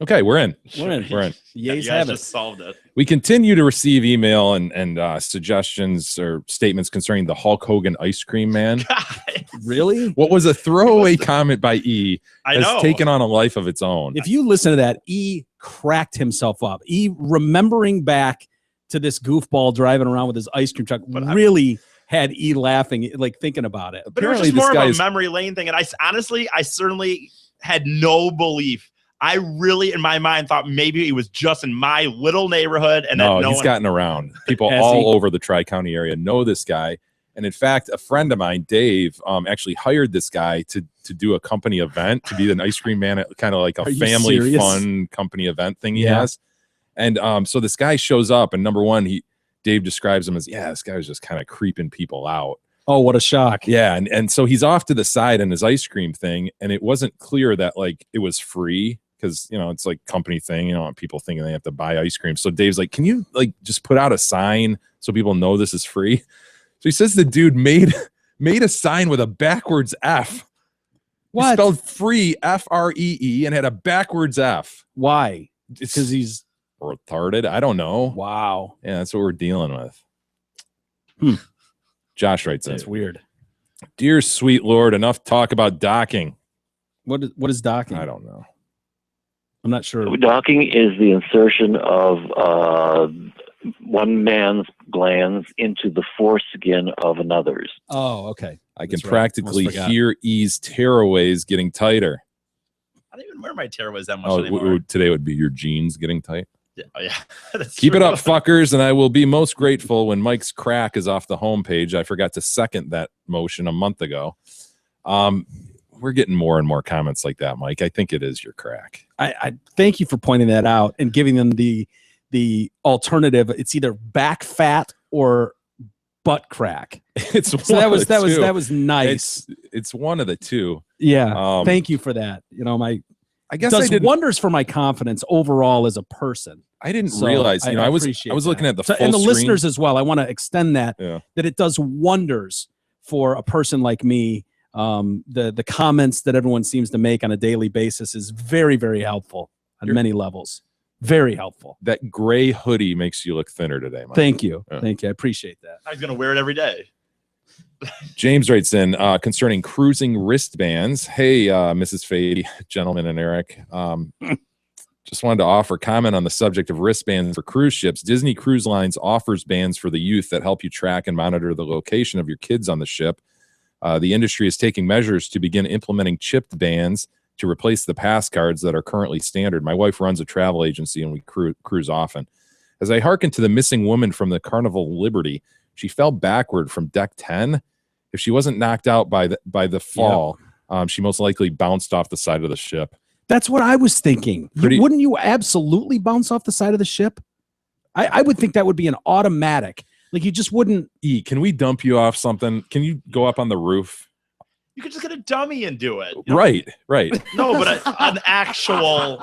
Okay, we're in. We're in. We're in. Yays You guys have it. just solved it. We continue to receive email and suggestions or statements concerning the Hulk Hogan ice cream man. Really? What was a throwaway comment by E I has know. taken on a life of its own. If you listen to that, E cracked himself up. E remembering back to this goofball driving around with his ice cream truck really had E laughing, like thinking about it. But it was Apparently just more this of a guy's- memory lane thing. And I certainly had no belief. I really, in my mind, thought maybe it was just in my little neighborhood. And No, that no he's one, gotten around. People Has all he? over the Tri-County area know this guy. And in fact, a friend of mine, Dave, actually hired this guy to do a company event, to be an ice cream man at kind of like a Are you family serious? fun company event thing he Yeah. has. And so this guy shows up, and number one, Dave describes him as, this guy was just kind of creeping people out. Oh, what a shock. Yeah, and so he's off to the side in his ice cream thing, and it wasn't clear that like it was free, because it's like company thing, you know, people thinking they have to buy ice cream. So Dave's like, can you like just put out a sign so people know this is free? So he says the dude made a sign with a backwards F What? He spelled free F-R-E-E and had a backwards F. Why? Because he's retarded. I don't know. Wow. Yeah, that's what we're dealing with. Josh writes in. That's weird. Dear sweet Lord, enough talk about docking. What is docking? I don't know. I'm not sure. Docking is the insertion of one man's glands into the foreskin of another's. Oh, okay. I can That's right. practically Almost forgot. hear E's tearaways getting tighter. I don't even wear my tearaways that much Oh, anymore. today would be your jeans getting tight. Yeah, oh, yeah. That's Keep it true. up, fuckers, and I will be most grateful when Mike's crack is off the homepage. I forgot to second that motion a month ago. We're getting more and more comments like that, Mike. I think it is your crack. I thank you for pointing that out and giving them the alternative. It's either back fat or butt crack. It's So that was nice. It's one of the two. Yeah. Thank you for that. You know, I guess does I didn't. wonders for my confidence overall as a person. I didn't So realize. You know, I was appreciate looking that. at the So- full and the screen. listeners as well. I want to extend that Yeah. that it does wonders for a person like me. The comments that everyone seems to make on a daily basis is very, very helpful on many levels. Very helpful. That gray hoodie makes you look thinner today, Mike. Thank you. Yeah. Thank you. I appreciate that. I'm going to wear it every day. James writes in concerning cruising wristbands. Hey, Mrs. Fady, gentlemen, and Eric. Just wanted to offer comment on the subject of wristbands for cruise ships. Disney Cruise Lines offers bands for the youth that help you track and monitor the location of your kids on the ship. The industry is taking measures to begin implementing chipped bands to replace the pass cards that are currently standard. My wife runs a travel agency and we cruise often. As I hearken to the missing woman from the Carnival Liberty, she fell backward from deck 10. If she wasn't knocked out by the fall, she most likely bounced off the side of the ship. That's what I was thinking. Pretty- Wouldn't you absolutely bounce off the side of the ship? I would think that would be an automatic. Like you just wouldn't. E, can we dump you off something? Can you go up on the roof? You could just get a dummy and do it. You know? Right. No, but an actual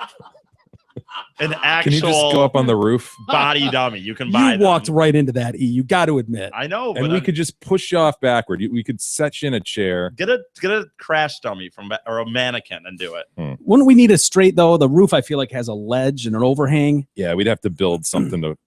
Can you just go up on the roof? body dummy. You can buy You walked right into that, E. You got to admit. I know, but And we could just push you off backward. We could set you in a chair. get a crash dummy or a mannequin and do it. Wouldn't we need a straight though? The roof I feel like has a ledge and an overhang. Yeah, we'd have to build something to,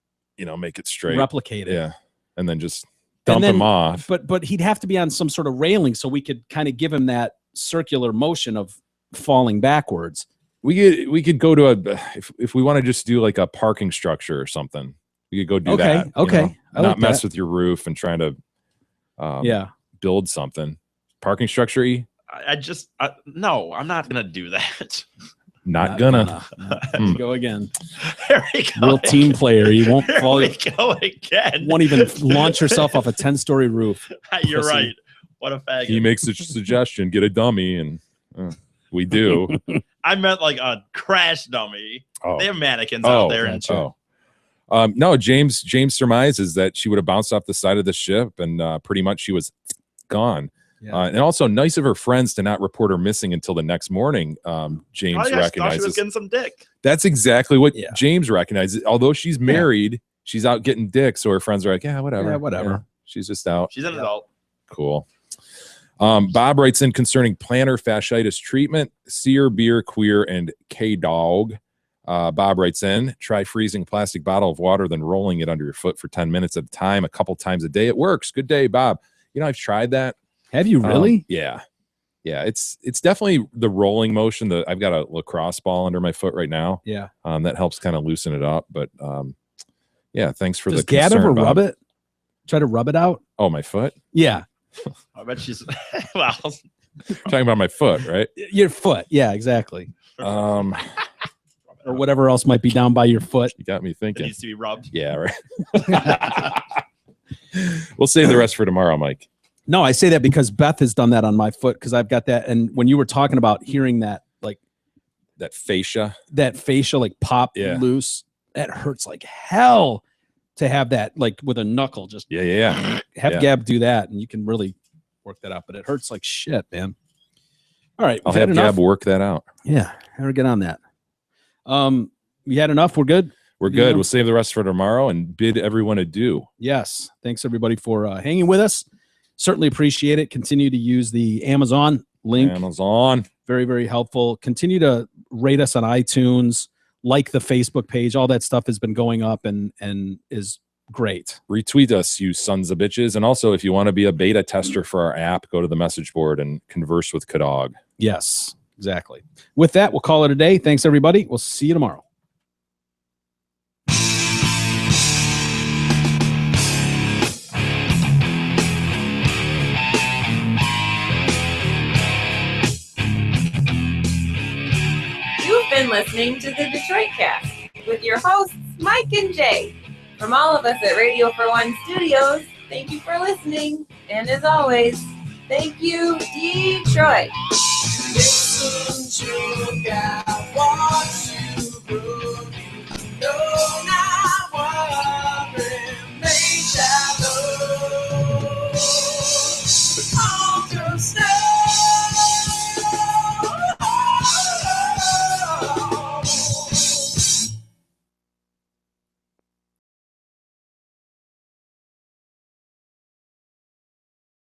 make it straight. Replicate it. Yeah, and then just dump then- him off. But he'd have to be on some sort of railing so we could kind of give him that circular motion of falling backwards. We could go to if we want to just do like a parking structure or something. We could go do Okay, that. okay. I Not like mess that. with your roof and trying to Yeah. build something. Parking structure. No, I'm not gonna do that. Not gonna. There you go again. There we go. Real team player. You won't Here fall. we go again. Won't even launch yourself off a 10-story roof. You're Pussy. right. What a faggot. He makes a suggestion: get a dummy, and we do. I meant like a crash dummy. Oh. They have mannequins out there. And No, James surmises that she would have bounced off the side of the ship, and pretty much she was gone. Yeah. And also nice of her friends to not report her missing until the next morning. James I thought she was recognizes getting some dick. that's exactly what Yeah. James recognizes. Although she's married, she's out getting dick. So her friends are like, yeah, whatever. Yeah, whatever. She's just out. She's an adult. Cool. Bob writes in concerning plantar fasciitis treatment, Sear, Beer, Queer, and K-Dog. Bob writes in, try freezing a plastic bottle of water, then rolling it under your foot for 10 minutes at a time, a couple times a day. It works. Good day, Bob. I've tried that. Have you really? Yeah. It's definitely the rolling motion. I've got a lacrosse ball under my foot right now. Yeah. That helps kind of loosen it up. But yeah, thanks for Does the Gab concern, ever Bob. rub it? Try to rub it out? Oh, my foot? Yeah. I bet she's well. Talking about my foot, right? Your foot. Yeah, exactly. Or whatever else might be down by your foot. You got me It thinking. needs to be rubbed. Yeah, right. We'll save the rest for tomorrow, Mike. No, I say that because Beth has done that on my foot because I've got that. And when you were talking about hearing that, like That fascia. that facial like pop Yeah. loose, that hurts like hell to have that like with a knuckle. Just Yeah. have Yeah. Gab do that and you can really work that out. But it hurts like shit, man. All right. I'll we've had have enough. Gab work that out. Yeah. How do we get on that? We had enough. We're good. We're You good. know? We'll save the rest for tomorrow and bid everyone adieu. Yes. Thanks everybody for hanging with us. Certainly appreciate it. Continue to use the Amazon link. Amazon. Very, very helpful. Continue to rate us on iTunes, like the Facebook page. All that stuff has been going up and is great. Retweet us, you sons of bitches. And also, if you want to be a beta tester for our app, go to the message board and converse with Kadog. Yes, exactly. With that, we'll call it a day. Thanks, everybody. We'll see you tomorrow. You've been listening to the Detroit Cast with your hosts, Mike and Jay. From all of us at Radio for One Studios, thank you for listening. And as always, thank you, Detroit. Listen to God, watch you grow.